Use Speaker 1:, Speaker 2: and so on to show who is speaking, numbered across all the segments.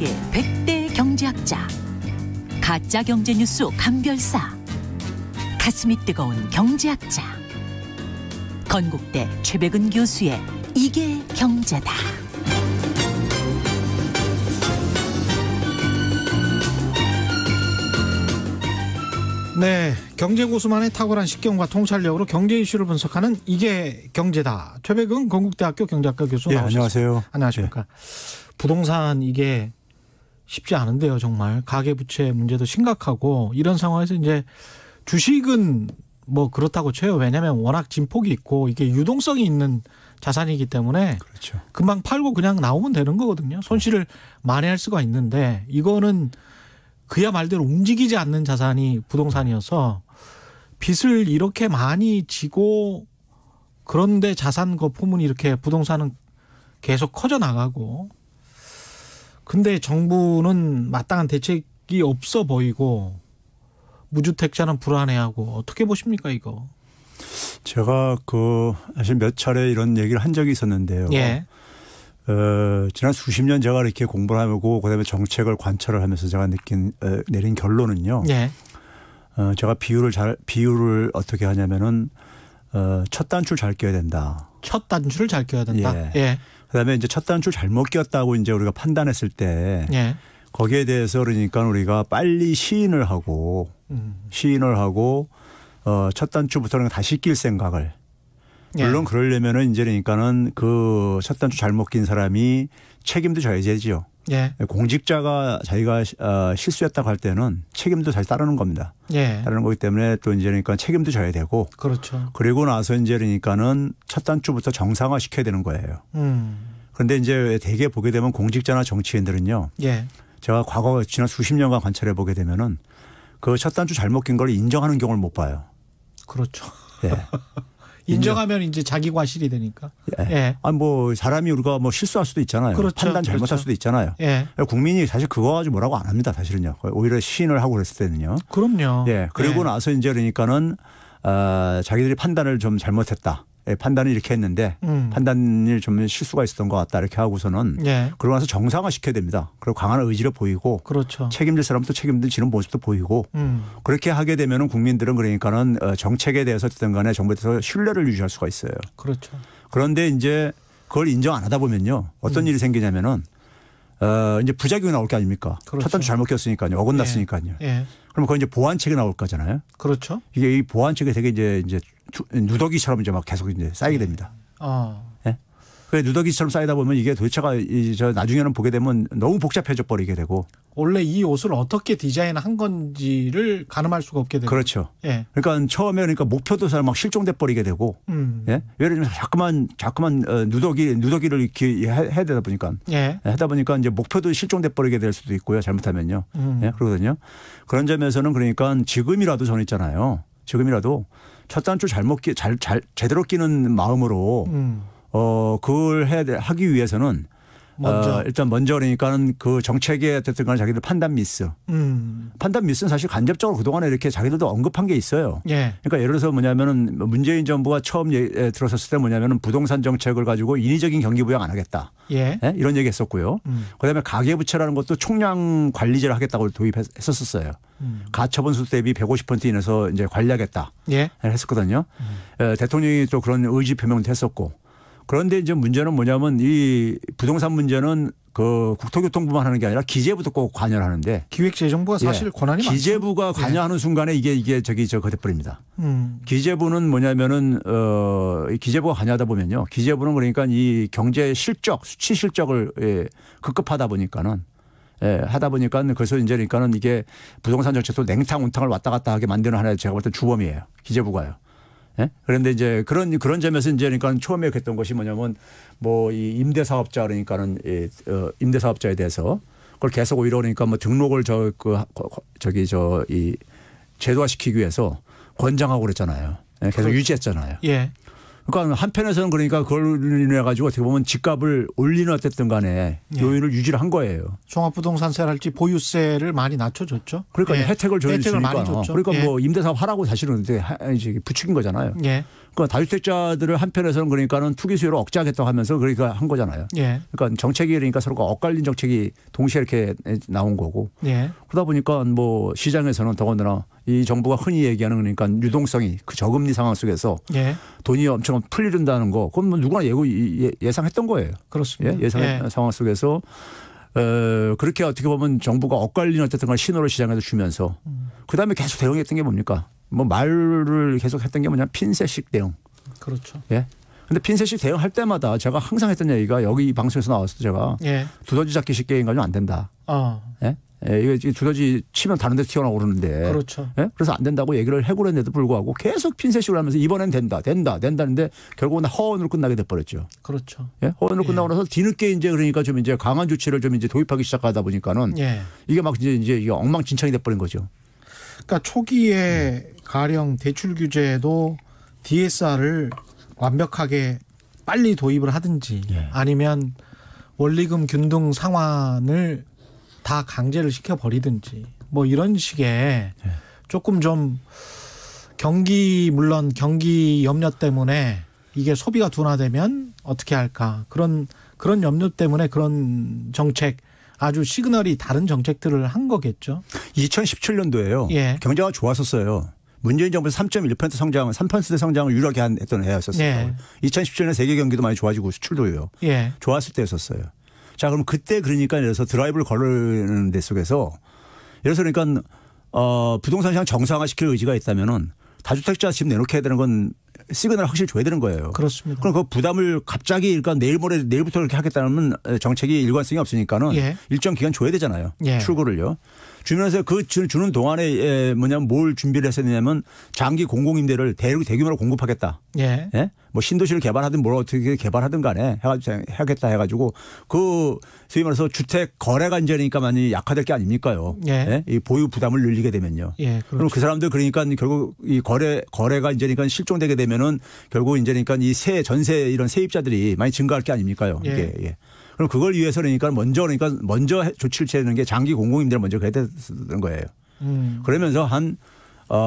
Speaker 1: 세계 100대 경제학자, 가짜 경제 뉴스 감별사, 가슴이 뜨거운 경제학자, 건국대 최백은 교수의 이게 경제다.
Speaker 2: 네, 경제고수만의 탁월한 식견과 통찰력으로 경제 이슈를 분석하는 이게 경제다. 최백은 건국대학교 경제학과 교수 나오셨습니다.
Speaker 3: 안녕하세요.
Speaker 2: 안녕하십니까. 부동산 이게 쉽지 않은데요, 정말. 가계부채 문제도 심각하고 이런 상황에서 이제 주식은 뭐 그렇다고 쳐요. 왜냐하면 워낙 진폭이 있고 이게 유동성이 있는 자산이기 때문에
Speaker 3: 그렇죠.
Speaker 2: 금방 팔고 그냥 나오면 되는 거거든요. 손실을 만회할 수가 있는데 이거는 그야 말대로 움직이지 않는 자산이 부동산이어서 빚을 이렇게 많이 지고 그런데 자산 거품은 이렇게 부동산은 계속 커져 나가고 근데 정부는 마땅한 대책이 없어 보이고 무주택자는 불안해하고 어떻게 보십니까 이거?
Speaker 3: 제가 사실 몇 차례 이런 얘기를 한 적이 있었는데요.
Speaker 2: 예.
Speaker 3: 지난 수십 년 제가 이렇게 공부를 하고 그다음에 정책을 관찰을 하면서 제가 내린 결론은요.
Speaker 2: 예.
Speaker 3: 제가 비율을 어떻게 하냐면은 첫 단추를 잘 껴야 된다.
Speaker 2: 첫 단추를 잘 껴야 된다.
Speaker 3: 예.
Speaker 2: 예.
Speaker 3: 그다음에 이제 첫 단추를 잘못 꼈다고 이제 우리가 판단했을 때
Speaker 2: 예.
Speaker 3: 거기에 대해서 그러니까 우리가 빨리 시인을 하고 첫 단추부터는 다시 낄 생각을. 물론 그러려면은 이제 그러니까는 그 첫 단추 잘못 낀 사람이 책임도 져야 되죠.
Speaker 2: 예.
Speaker 3: 공직자가 자기가 실수했다고 할 때는 책임도 잘 따르는 겁니다.
Speaker 2: 예.
Speaker 3: 따르는 거기 때문에 또 이제 그러니까 책임도 져야 되고.
Speaker 2: 그렇죠.
Speaker 3: 그리고 나서 이제 그러니까는 첫 단추부터 정상화 시켜야 되는 거예요. 그런데 이제 대개 보게 되면 공직자나 정치인들은요.
Speaker 2: 예.
Speaker 3: 제가 과거 지난 수십 년간 관찰해 보게 되면은 그 첫 단추 잘못 낀 걸 인정하는 경우를 못 봐요.
Speaker 2: 그렇죠.
Speaker 3: 예.
Speaker 2: 인정하면 이제 자기 과실이 되니까.
Speaker 3: 예.
Speaker 2: 예.
Speaker 3: 아니 뭐 사람이 우리가 뭐 실수할 수도 있잖아요.
Speaker 2: 그렇죠.
Speaker 3: 판단 잘못할
Speaker 2: 그렇죠.
Speaker 3: 수도 있잖아요.
Speaker 2: 예.
Speaker 3: 국민이 사실 그거 가지고 뭐라고 안 합니다. 사실은요. 오히려 시인을 하고 그랬을 때는요.
Speaker 2: 그럼요.
Speaker 3: 예. 그리고 나서 이제 그러니까는 자기들이 판단을 좀 잘못했다. 예. 판단을 이렇게 했는데 판단이 좀 실수가 있었던 것 같다. 이렇게 하고서는
Speaker 2: 예.
Speaker 3: 그러고 나서 정상화 시켜야 됩니다. 그리고 강한 의지를 보이고
Speaker 2: 그렇죠.
Speaker 3: 책임질 사람도 책임을 지는 모습도 보이고 그렇게 하게 되면은 국민들은 그러니까는 정책에 대해서 어쨌든 간에 정부에 대해서 신뢰를 유지할 수가 있어요.
Speaker 2: 그렇죠.
Speaker 3: 그런데 이제 그걸 인정 안 하다 보면요. 어떤 일이 생기냐면은 이제 부작용이 나올 게 아닙니까?
Speaker 2: 그렇죠.
Speaker 3: 첫 단추 잘못 꼈으니까요. 어긋났으니까요.
Speaker 2: 예.
Speaker 3: 그럼 그건 이제 보완책이 나올 거잖아요.
Speaker 2: 그렇죠.
Speaker 3: 이게 이 보완책이 되게 이제 누더기처럼 이제 막 계속 이제 쌓이게 됩니다. 예? 그 누더기처럼 쌓이다 보면 이게 도대체가 나중에는 보게 되면 너무 복잡해져 버리게 되고.
Speaker 2: 원래 이 옷을 어떻게 디자인한 건지를 가늠할 수가 없게 되고.
Speaker 3: 그렇죠.
Speaker 2: 예.
Speaker 3: 그러니까 처음에 그러니까 목표도 막 실종돼 버리게 되고. 예? 예를 들면 자꾸만 누더기를 이렇게 해야 되다 보니까.
Speaker 2: 예.
Speaker 3: 하다 보니까 이제 목표도 실종돼 버리게 될 수도 있고요. 잘못하면요. 예? 그러거든요. 그런 점에서는 그러니까 지금이라도 저는 있잖아요. 지금이라도 첫 단추 제대로 끼는 마음으로 그걸 하기 위해서는 일단 먼저 그러니까는 그 정책에 어쨌든 간에 자기들 판단 미스. 판단 미스는 사실 간접적으로 그동안에 이렇게 자기들도 언급한 게 있어요.
Speaker 2: 예.
Speaker 3: 그러니까 예를 들어서 뭐냐면은 문재인 정부가 처음 들어섰을 때 뭐냐면은 부동산 정책을 가지고 인위적인 경기 부양 안 하겠다.
Speaker 2: 예.
Speaker 3: 예? 이런 얘기 했었고요. 그다음에 가계부채라는 것도 총량 관리제를 하겠다고 도입했었어요. 가처분수 대비 150% 이내서 이제 관리하겠다.
Speaker 2: 예.
Speaker 3: 했었거든요. 대통령이 또 그런 의지 표명도 했었고. 그런데 이제 문제는 뭐냐면 이 부동산 문제는 그 국토교통부만 하는 게 아니라 기재부도 꼭 관여를 하는데
Speaker 2: 기획재정부가 사실 권한이 많죠.
Speaker 3: 기재부가 관여하는 순간에 이게 거대버립니다. 기재부는 뭐냐면은 기재부가 관여하다 보면요. 기재부는 그러니까 이 경제 실적, 수치 실적을 급급하다 보니까는 하다 보니까 그래서 이제 그러니까는 이게 부동산 정책도 냉탕 온탕을 왔다 갔다 하게 만드는 하나의 제가 볼 때 주범이에요. 기재부가요. 예? 그런데 이제 그런 점에서 이제 그러니까 처음에 했던 것이 뭐냐면 뭐 이 임대사업자 그러니까는 임대사업자에 대해서 그걸 계속 오히려 그러니까 뭐 등록을 제도화시키기 위해서 권장하고 그랬잖아요. 예? 계속 유지했잖아요.
Speaker 2: 예.
Speaker 3: 그러니까 한편에서는 그러니까 그걸 인해 가지고 어떻게 보면 집값을 올리는 어쨌든 간에 요인을 유지를 한 거예요.
Speaker 2: 종합부동산세랄지 보유세를 많이 낮춰줬죠.
Speaker 3: 그러니까 혜택을
Speaker 2: 혜택을 많이 줬죠.
Speaker 3: 그러니까 뭐 임대사업 하라고 사실은 이제 부추긴 거잖아요. 그러니까 다주택자들을 한편에서는 그러니까는 투기 수요를 억제하겠다고 하면서 그러니까 한 거잖아요. 그러니까 정책이 그러니까 서로가 엇갈린 정책이 동시에 이렇게 나온 거고. 그러다 보니까 뭐 시장에서는 더군다나 이 정부가 흔히 얘기하는 그러니까 유동성이 그 저금리 상황 속에서 돈이 엄청 풀리른다는 거, 그건 뭐 누구나 예상했던 거예요.
Speaker 2: 그렇습니다.
Speaker 3: 예상 상황 속에서 그렇게 어떻게 보면 정부가 엇갈린 어쨌든 간 신호를 시장에서 주면서 그다음에 계속 대응했던 게 뭡니까? 뭐 말을 계속 했던 게 뭐냐, 핀셋식 대응.
Speaker 2: 그렇죠.
Speaker 3: 근데 핀셋식 대응할 때마다 제가 항상 했던 얘기가 여기 이 방송에서 나왔을 때 제가 두더지 잡기식 게임 가지고 안 된다. 이게 두더지 치면 다른 데 튀어나오르는데.
Speaker 2: 그렇죠.
Speaker 3: 그래서 안 된다고 얘기를 해고했는데도 불구하고 계속 핀셋식으로 하면서 이번엔 된다는데 결국은 허언으로 끝나게 돼버렸죠.
Speaker 2: 그렇죠.
Speaker 3: 허언으로 끝나고 나서 뒤늦게 이제 그러니까 좀 이제 강한 조치를 좀 이제 도입하기 시작하다 보니까는 이게 막 이제 이게 엉망진창이 돼버린 거죠.
Speaker 2: 그러니까 초기에 가령 대출 규제도 DSR을 완벽하게 빨리 도입을 하든지 아니면 원리금 균등 상환을 다 강제를 시켜버리든지 뭐 이런 식의 조금 좀 물론 경기 염려 때문에 이게 소비가 둔화되면 어떻게 할까 그런 염려 때문에 그런 정책 아주 시그널이 다른 정책들을 한 거겠죠.
Speaker 3: 2017년도에요. 경제가 좋았었어요. 문재인 정부에서 3.1% 성장, 3% 성장을 유일하게 했던 해였었어요. 2017년에 세계 경기도 많이 좋아지고 수출도요. 좋았을 때였었어요. 자, 그럼 그때 그러니까 예를 들어서 드라이브를 걸는 데 속에서 예를 들어서 그러니까 부동산 시장 정상화시킬 의지가 있다면은 다주택자 집 내놓게 해야 되는 건 시그널을 확실히 줘야 되는 거예요.
Speaker 2: 그렇습니다.
Speaker 3: 그럼 그 부담을 갑자기 그러니까 내일부터 이렇게 하겠다는 정책이 일관성이 없으니까는 일정 기간 줘야 되잖아요. 출구를요. 주면서 그 주는 동안에 뭘 준비를 했었냐면 장기 공공임대를 대규모로 공급하겠다. 뭐 신도시를 개발하든 뭘 어떻게 개발하든 간에 하겠다 해가지고 그 소위 말해서 주택 거래가 이제니까 많이 약화될 게 아닙니까요. 이 보유 부담을 늘리게 되면요.
Speaker 2: 그렇죠.
Speaker 3: 그럼 그 사람들 그러니까 결국 이 거래가 이제니까 실종되게 되면은 결국 이제니까 이 전세 이런 세입자들이 많이 증가할 게 아닙니까요. 이게. 그럼 그걸 위해서 그러니까 먼저 조치를 취하는 게 장기 공공임대를 먼저 해야 되는 거예요. 그러면서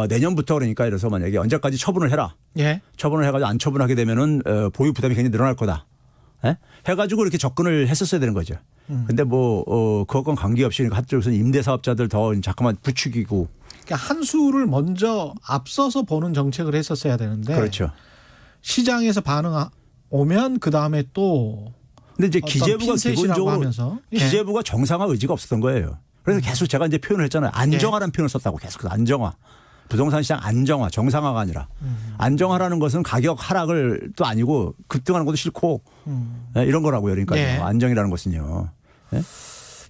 Speaker 3: 내년부터 그러니까 이래서 만약에 언제까지 처분을 해라. 처분을 해가지고 안 처분하게 되면은 보유 부담이 굉장히 늘어날 거다. 해가지고 이렇게 접근을 했었어야 되는 거죠. 근데 그것과 관계없이 그러니까 한쪽에서는 임대사업자들 더 잠깐만 부추기고.
Speaker 2: 그러니까 한 수를 먼저 앞서서 보는 정책을 했었어야 되는데.
Speaker 3: 그렇죠.
Speaker 2: 시장에서 반응 오면 그 다음에 또.
Speaker 3: 근데 이제 기재부가 기본적으로
Speaker 2: 하면서.
Speaker 3: 기재부가 정상화 의지가 없었던 거예요. 그래서 계속 제가 이제 표현을 했잖아요. 안정화라는 표현을 썼다고 계속 안정화. 부동산 시장 안정화, 정상화가 아니라 안정화라는 것은 가격 하락을 또 아니고 급등하는 것도 싫고 이런 거라고요. 그러니까 안정이라는 것은요.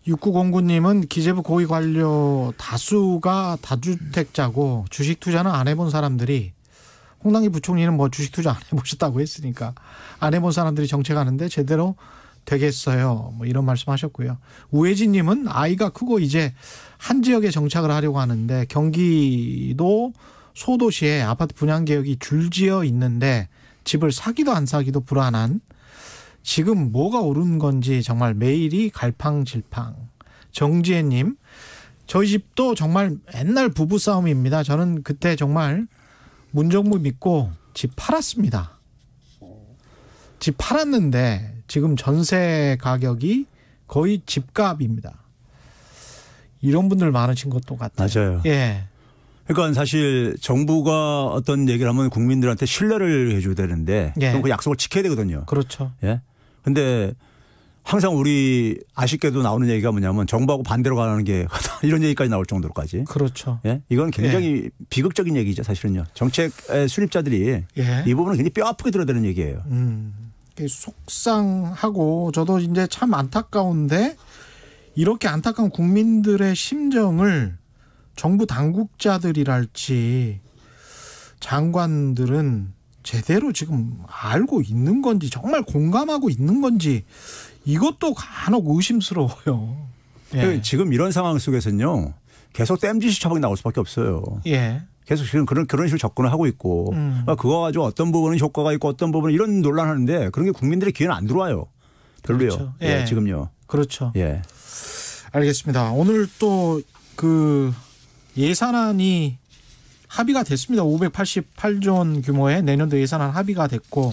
Speaker 2: 6909님은 기재부 고위 관료 다수가 다주택자고 주식 투자는 안 해본 사람들이 홍남기 부총리는 뭐 주식 투자 안 해보셨다고 했으니까 안 해본 사람들이 정책하는데 제대로 되겠어요. 뭐 이런 말씀하셨고요. 우혜진님은 아이가 크고 이제 한 지역에 정착을 하려고 하는데 경기도 소도시에 아파트 분양 계획이 줄지어 있는데 집을 사기도 안 사기도 불안한 지금 뭐가 오른 건지 정말 매일이 갈팡질팡. 정지혜님, 저희 집도 정말 옛날 부부싸움입니다. 저는 그때 정말 문정부 믿고 집 팔았습니다. 집 팔았는데 지금 전세 가격이 거의 집값입니다. 이런 분들 많으신 것도 같아요.
Speaker 3: 맞아요. 그러니까 사실 정부가 어떤 얘기를 하면 국민들한테 신뢰를 해줘야 되는데 그럼 그 약속을 지켜야 되거든요.
Speaker 2: 그렇죠.
Speaker 3: 근데 항상 우리 아쉽게도 나오는 얘기가 뭐냐면 정부하고 반대로 가는 게 이런 얘기까지 나올 정도로까지.
Speaker 2: 그렇죠.
Speaker 3: 이건 굉장히 비극적인 얘기죠, 사실은요. 정책 수립자들이 이 부분은 굉장히 뼈 아프게 들어야 되는 얘기예요.
Speaker 2: 속상하고 저도 이제 참 안타까운데 이렇게 안타까운 국민들의 심정을 정부 당국자들이랄지 장관들은 제대로 지금 알고 있는 건지 정말 공감하고 있는 건지 이것도 간혹 의심스러워요.
Speaker 3: 지금 이런 상황 속에서는요. 계속 땜질식 처방이 나올 수밖에 없어요. 계속 지금 그런 식으로 접근을 하고 있고 그러니까 그거 가지고 어떤 부분은 효과가 있고 어떤 부분은 이런 논란하는데 그런 게 국민들의 귀에는 안 들어와요. 별로요.
Speaker 2: 그렇죠.
Speaker 3: 예.
Speaker 2: 예.
Speaker 3: 지금요.
Speaker 2: 그렇죠.
Speaker 3: 예.
Speaker 2: 알겠습니다. 오늘 또 그 예산안이 합의가 됐습니다. 588조 원 규모의 내년도 예산안 합의가 됐고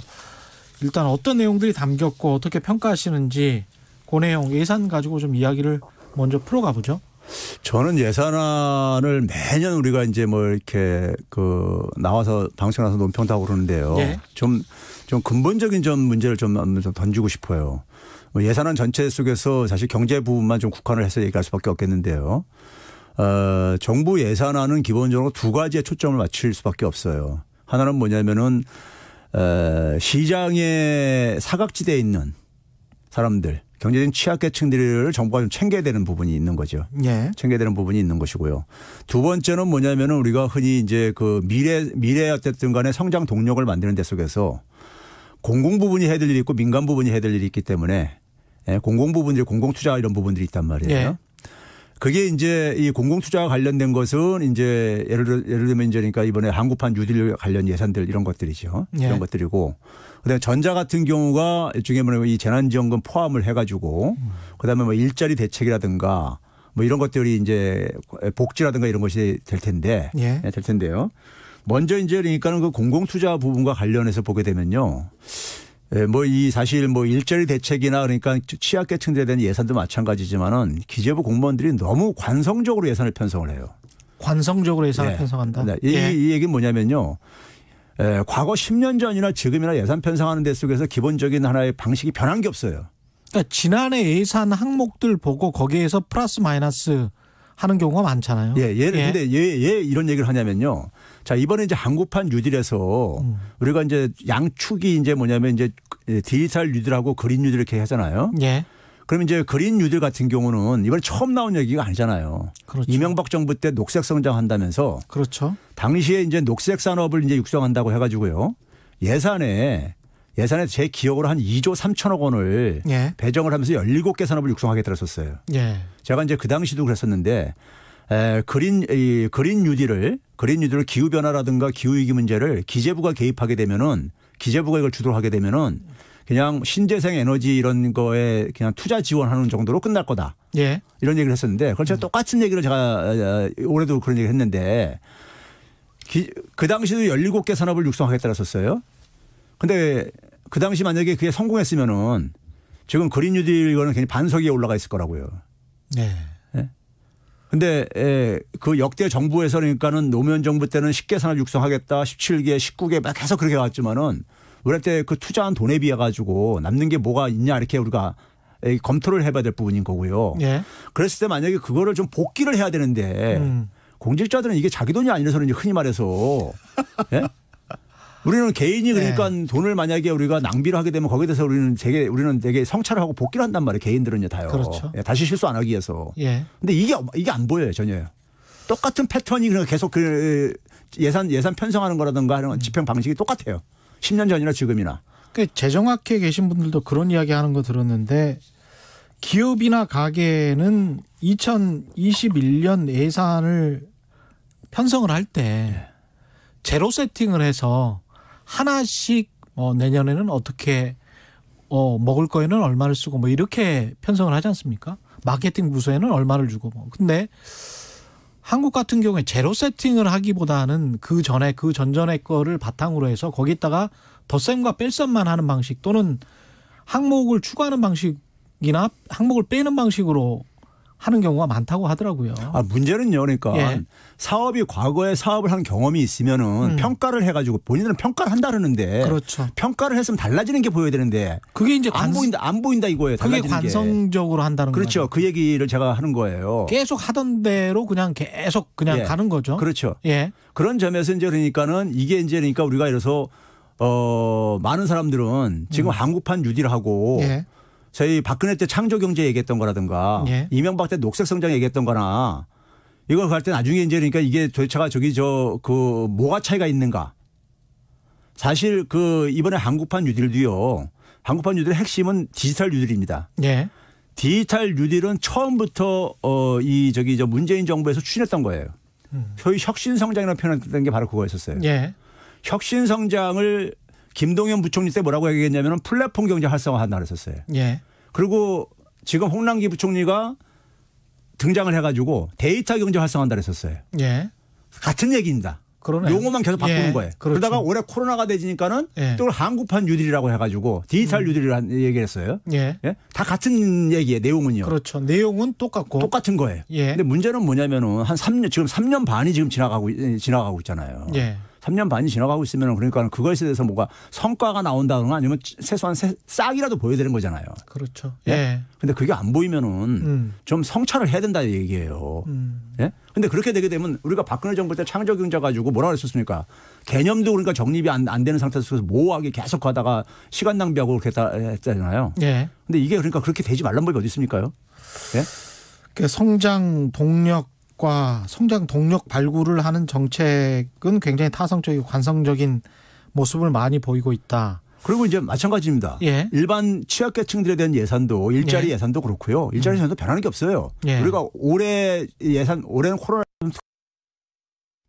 Speaker 2: 일단 어떤 내용들이 담겼고 어떻게 평가하시는지 그 내용 예산 가지고 좀 이야기를 먼저 풀어가 보죠.
Speaker 3: 저는 예산안을 매년 우리가 이제 뭐 이렇게 그 나와서 방송 나와서 논평하고 그러는데요.
Speaker 2: 예.
Speaker 3: 좀 근본적인 좀 문제를 좀 던지고 싶어요. 뭐 예산안 전체 속에서 사실 경제 부분만 좀 국한을 해서 얘기할 수밖에 없겠는데요. 정부 예산안은 기본적으로 두 가지에 초점을 맞출 수밖에 없어요. 하나는 뭐냐면은 시장에 사각지대에 있는 사람들, 경제적인 취약계층들을 정부가 좀 챙겨야 되는 부분이 있는 거죠.
Speaker 2: 예.
Speaker 3: 챙겨야 되는 부분이 있는 것이고요. 두 번째는 뭐냐면은 우리가 흔히 이제 그 미래 어쨌든 간에 성장 동력을 만드는 데 속에서 공공 부분이 해야 될 일이 있고 민간 부분이 해야 될 일이 있기 때문에 공공 부분들, 공공 투자 이런 부분들이 있단 말이에요.
Speaker 2: 예.
Speaker 3: 그게 이제 이 공공투자와 관련된 것은 이제 예를 들면 이제 그러니까 이번에 한국판 뉴딜 관련 예산들 이런 것들이죠.
Speaker 2: 예.
Speaker 3: 이런 것들이고 그다음에 전자 같은 경우가 일종의 뭐냐면 이 재난지원금 포함을 해가지고 그다음에 뭐 일자리 대책이라든가 뭐 이런 것들이 이제 복지라든가 이런 것이 될 텐데
Speaker 2: 예.
Speaker 3: 될 텐데요. 먼저 이제 그러니까는 그 공공투자 부분과 관련해서 보게 되면요. 뭐 이 사실 뭐 일자리 대책이나 그러니까 취약계층들에 대한 예산도 마찬가지지만은 기재부 공무원들이 너무 관성적으로 예산을 편성을 해요.
Speaker 2: 관성적으로 예산을
Speaker 3: 네.
Speaker 2: 편성한다.
Speaker 3: 네.
Speaker 2: 예.
Speaker 3: 이 얘기는 뭐냐면요. 과거 10년 전이나 지금이나 예산 편성하는 데 속에서 기본적인 하나의 방식이 변한 게 없어요.
Speaker 2: 그러니까 지난해 예산 항목들 보고 거기에서 플러스 마이너스 하는 경우가 많잖아요.
Speaker 3: 예. 근데 예 이런 얘기를 하냐면요. 자, 이번에 이제 한국판 뉴딜에서 우리가 이제 양축이 이제 뭐냐면 이제 디지털 뉴딜하고 그린 뉴딜 이렇게 하잖아요.
Speaker 2: 예.
Speaker 3: 그럼 이제 그린 뉴딜 같은 경우는 이번에 처음 나온 얘기가 아니잖아요.
Speaker 2: 그렇죠.
Speaker 3: 이명박 정부 때 녹색 성장한다면서
Speaker 2: 그렇죠.
Speaker 3: 당시에 이제 녹색 산업을 이제 육성한다고 해가지고요. 예산에 제 기억으로 한 2조 3천억 원을
Speaker 2: 예.
Speaker 3: 배정을 하면서 17개 산업을 육성하게 들었었어요.
Speaker 2: 예.
Speaker 3: 제가 이제 그 당시도 그랬었는데 그린 뉴딜을 기후 변화라든가 기후 위기 문제를 기재부가 개입하게 되면은 기재부가 이걸 주도를 하게 되면은 그냥 신재생 에너지 이런 거에 그냥 투자 지원하는 정도로 끝날 거다.
Speaker 2: 예.
Speaker 3: 이런 얘기를 했었는데 그걸 제가 똑같은 얘기를 제가 올해도 그런 얘기를 했는데 그 당시도 17개 산업을 육성하겠다고 했었어요. 근데 그 당시 만약에 그게 성공했으면은 지금 그린 뉴딜 이거는 그냥 반석 위에 올라가 있을 거라고요.
Speaker 2: 네.
Speaker 3: 근데 그 역대 정부에서 그러니까는 노무현 정부 때는 10개 산업 육성하겠다, 17개, 19개 막 계속 그렇게 왔지만은 우리 때 그 투자한 돈에 비해 가지고 남는 게 뭐가 있냐 이렇게 우리가 검토를 해봐야 될 부분인 거고요.
Speaker 2: 예.
Speaker 3: 그랬을 때 만약에 그거를 좀 복귀를 해야 되는데 공직자들은 이게 자기 돈이 아니라서는 이제 흔히 말해서 예? 우리는 개인이 그러니까 돈을 만약에 우리가 낭비를 하게 되면 거기에 대해서 우리는 되게 성찰을 하고 복귀를 한단 말이에요. 개인들은요 다요.
Speaker 2: 그렇죠.
Speaker 3: 예, 다시 실수 안 하기 위해서.
Speaker 2: 예.
Speaker 3: 근데 이게 안 보여요 전혀. 똑같은 패턴이 그냥 계속 그 예산 편성하는 거라든가 하는 집행 방식이 똑같아요. 10년 전이나 지금이나.
Speaker 2: 그러니까 재정학회에 계신 분들도 그런 이야기 하는 거 들었는데 기업이나 가게는 2021년 예산을 편성을 할 때 제로 세팅을 해서 하나씩 내년에는 어떻게 먹을 거에는 얼마를 쓰고 뭐 이렇게 편성을 하지 않습니까? 마케팅 부서에는 얼마를 주고 뭐. 근데 한국 같은 경우에 제로 세팅을 하기보다는 그 전전의 거를 바탕으로 해서 거기다가 덧셈과 뺄셈만 하는 방식 또는 항목을 추가하는 방식이나 항목을 빼는 방식으로 하는 경우가 많다고 하더라고요.
Speaker 3: 문제는요. 그러니까
Speaker 2: 예.
Speaker 3: 사업이 과거에 사업을 한 경험이 있으면은 평가를 해가지고 본인들은 평가를 한다 그러는데
Speaker 2: 그렇죠.
Speaker 3: 평가를 했으면 달라지는 게 보여야 되는데
Speaker 2: 그게 이제
Speaker 3: 안 보인다 이거예요.
Speaker 2: 그게
Speaker 3: 달라지는
Speaker 2: 관성적으로 한다는 거죠.
Speaker 3: 그렇죠. 그 얘기를 제가 하는 거예요.
Speaker 2: 계속 하던 대로 그냥 계속 그냥
Speaker 3: 예.
Speaker 2: 가는 거죠.
Speaker 3: 그렇죠.
Speaker 2: 예.
Speaker 3: 그런 점에서 이제 그러니까는 이게 이제 그러니까 우리가 이래서 많은 사람들은 지금 한국판 뉴딜하고
Speaker 2: 예.
Speaker 3: 저희 박근혜 때 창조경제 얘기했던 거라든가
Speaker 2: 예.
Speaker 3: 이명박 때 녹색성장 얘기했던 거나 이걸 할 때 나중에 이제 그러니까 이게 도대체가 뭐가 차이가 있는가. 사실 이번에 한국판 뉴딜도요. 한국판 뉴딜의 핵심은 디지털 뉴딜입니다.
Speaker 2: 예.
Speaker 3: 디지털 뉴딜은 처음부터 문재인 정부에서 추진했던 거예요. 소위 혁신성장이라고 표현했던 게 바로 그거였었어요.
Speaker 2: 예.
Speaker 3: 혁신성장을 김동연 부총리 때 뭐라고 얘기했냐면 플랫폼 경제 활성화한다 그랬었어요.
Speaker 2: 예.
Speaker 3: 그리고 지금 홍남기 부총리가 등장을 해가지고 데이터 경제 활성화한다 그랬었어요.
Speaker 2: 예.
Speaker 3: 같은 얘기입니다.
Speaker 2: 그러네.
Speaker 3: 용어만 계속 바꾸는
Speaker 2: 예.
Speaker 3: 거예요.
Speaker 2: 그렇죠.
Speaker 3: 그러다가 올해 코로나가 되지니까는
Speaker 2: 예.
Speaker 3: 또 한국판 뉴딜이라고 해가지고 디지털 뉴딜을 얘기를 했어요.
Speaker 2: 예.
Speaker 3: 예? 다 같은 얘기예요. 내용은요.
Speaker 2: 그렇죠. 내용은 똑같고.
Speaker 3: 똑같은 거예요.
Speaker 2: 예.
Speaker 3: 근데 문제는 뭐냐면은 한 3년, 지금 3년 반이 지금 지나가고 있잖아요.
Speaker 2: 예. 3년
Speaker 3: 3년 반이 지나가고 있으면 그러니까 그것에 대해서 뭐가 성과가 나온다거나 아니면 최소한 싹이라도 보여야 되는 거잖아요.
Speaker 2: 그렇죠.
Speaker 3: 예.
Speaker 2: 예.
Speaker 3: 근데 그게 안 보이면은 좀 성찰을 해야 된다 얘기예요. 예? 근데 그렇게 되게 되면 우리가 박근혜 정부 때 창조경제 가지고 뭐라 그랬었습니까? 개념도 그러니까 정립이 안 되는 상태에서 모호하게 계속 가다가 시간 낭비하고 그렇게 했잖아요.
Speaker 2: 예.
Speaker 3: 근데 이게 그러니까 그렇게 되지 말란 법이 어디 있습니까요? 예?
Speaker 2: 그 성장 동력과 성장 동력 발굴을 하는 정책은 굉장히 타성적이고 관성적인 모습을 많이 보이고 있다.
Speaker 3: 그리고 이제 마찬가지입니다.
Speaker 2: 예.
Speaker 3: 일반 취약계층들에 대한 예산도 일자리
Speaker 2: 예.
Speaker 3: 예산도 그렇고요. 일자리 예산도 변하는 게 없어요.
Speaker 2: 예.
Speaker 3: 우리가 올해는 코로나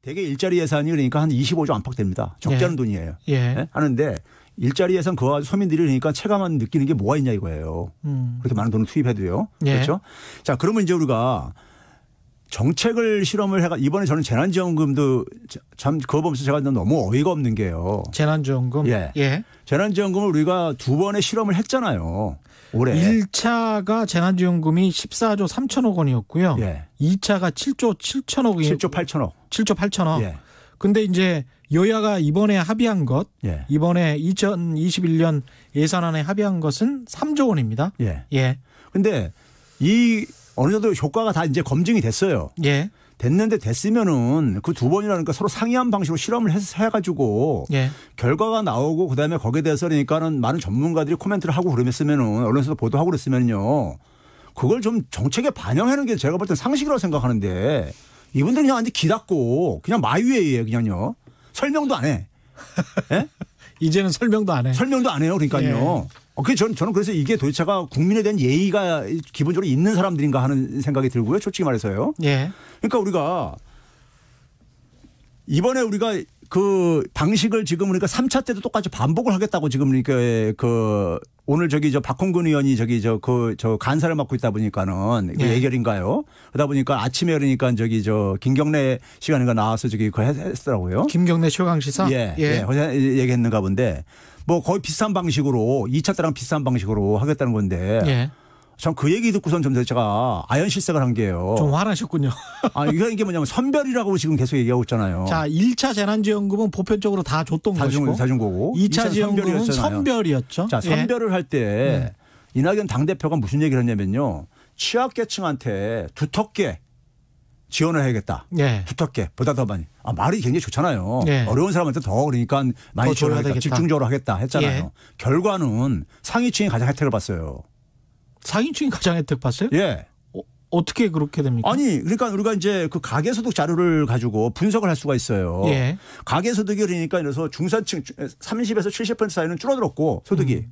Speaker 3: 대개 일자리 예산이 그러니까 한 25조 안팎 됩니다. 적지 않은 돈이에요.
Speaker 2: 예.
Speaker 3: 예? 하는데 일자리 예산 그거 가지고 서민들이 그러니까 체감한 느끼는 게 뭐가 있냐 이거예요. 그렇게 많은 돈을 투입해도요.
Speaker 2: 예.
Speaker 3: 그렇죠? 자, 그러면 이제 우리가 정책을 실험을 해가 이번에 저는 재난지원금도 참 그거 보면서 제가 너무 어이가 없는 게요.
Speaker 2: 재난지원금.
Speaker 3: 예.
Speaker 2: 예.
Speaker 3: 재난지원금을 우리가 2번의 실험을 했잖아요. 올해.
Speaker 2: 1차가 재난지원금이 14조 3천억 원이었고요.
Speaker 3: 예.
Speaker 2: 2차가 7조 7천억이
Speaker 3: 7조 8천억.
Speaker 2: 7조 8천억.
Speaker 3: 예.
Speaker 2: 근데 이제 여야가 이번에 합의한 것,
Speaker 3: 예.
Speaker 2: 이번에 2021년 예산안에 합의한 것은 3조 원입니다.
Speaker 3: 예.
Speaker 2: 예.
Speaker 3: 근데 이 어느 정도 효과가 다 이제 검증이 됐어요.
Speaker 2: 예.
Speaker 3: 됐는데 됐으면은 그 2번이라니까 서로 상이한 방식으로 실험을 해가지고
Speaker 2: 예.
Speaker 3: 결과가 나오고 그다음에 거기에 대해서 그러니까는 많은 전문가들이 코멘트를 하고 그러면은 언론에서도 보도하고 그랬으면요. 그걸 좀 정책에 반영하는 게 제가 볼 땐 상식이라고 생각하는데 이분들은 그냥 완전 기닫고 그냥 마유예요 그냥요. 설명도 안 해. 예?
Speaker 2: 이제는 설명도 안 해.
Speaker 3: 설명도 안 해요. 그러니까요. 저는 그래서 이게 도대체가 국민에 대한 예의가 기본적으로 있는 사람들인가 하는 생각이 들고요. 솔직히 말해서요.
Speaker 2: 예.
Speaker 3: 그러니까 우리가 이번에 우리가 그 방식을 지금 우리가 3차 때도 똑같이 반복을 하겠다고 지금 그러니까 그 오늘 박홍근 의원이 저 간사를 맡고 있다 보니까는
Speaker 2: 예.
Speaker 3: 예결인가요? 그러다 보니까 아침에 그러니까 김경래 시간인가 나와서 그거 했더라고요.
Speaker 2: 김경래 최강시사?
Speaker 3: 예. 얘기했는가 본데 뭐 거의 비슷한 방식으로 2차 때랑 비슷한 방식으로 하겠다는 건데.
Speaker 2: 예.
Speaker 3: 전 그 얘기 듣고선 좀 제가 아연실색을 한 게요.
Speaker 2: 좀 화나셨군요.
Speaker 3: 이게 뭐냐면 선별이라고 지금 계속 얘기하고 있잖아요.
Speaker 2: 자, 1차 재난지원금은 보편적으로 다 줬던 것이고.
Speaker 3: 다 준 거고.
Speaker 2: 2차 지원금은 선별이었죠.
Speaker 3: 자, 선별을 할 때 이낙연 당대표가 무슨 얘기를 했냐면요. 취약계층한테 두텁게 지원을 해야겠다.
Speaker 2: 예.
Speaker 3: 두텁게 보다 더 많이. 말이 굉장히 좋잖아요.
Speaker 2: 예.
Speaker 3: 어려운 사람한테 더 그러니까 많이
Speaker 2: 더 줘야
Speaker 3: 지원하겠다.
Speaker 2: 되겠다.
Speaker 3: 집중적으로 하겠다 했잖아요.
Speaker 2: 예.
Speaker 3: 결과는 상위층이 가장 혜택을 봤어요.
Speaker 2: 상위층이 가장 혜택 봤어요?
Speaker 3: 예.
Speaker 2: 어떻게 그렇게 됩니까?
Speaker 3: 아니, 그러니까 우리가 이제 그 가계소득 자료를 가지고 분석을 할 수가 있어요.
Speaker 2: 예.
Speaker 3: 가계소득이 그러니까 그래서 중산층 30에서 70% 사이는 줄어들었고 소득이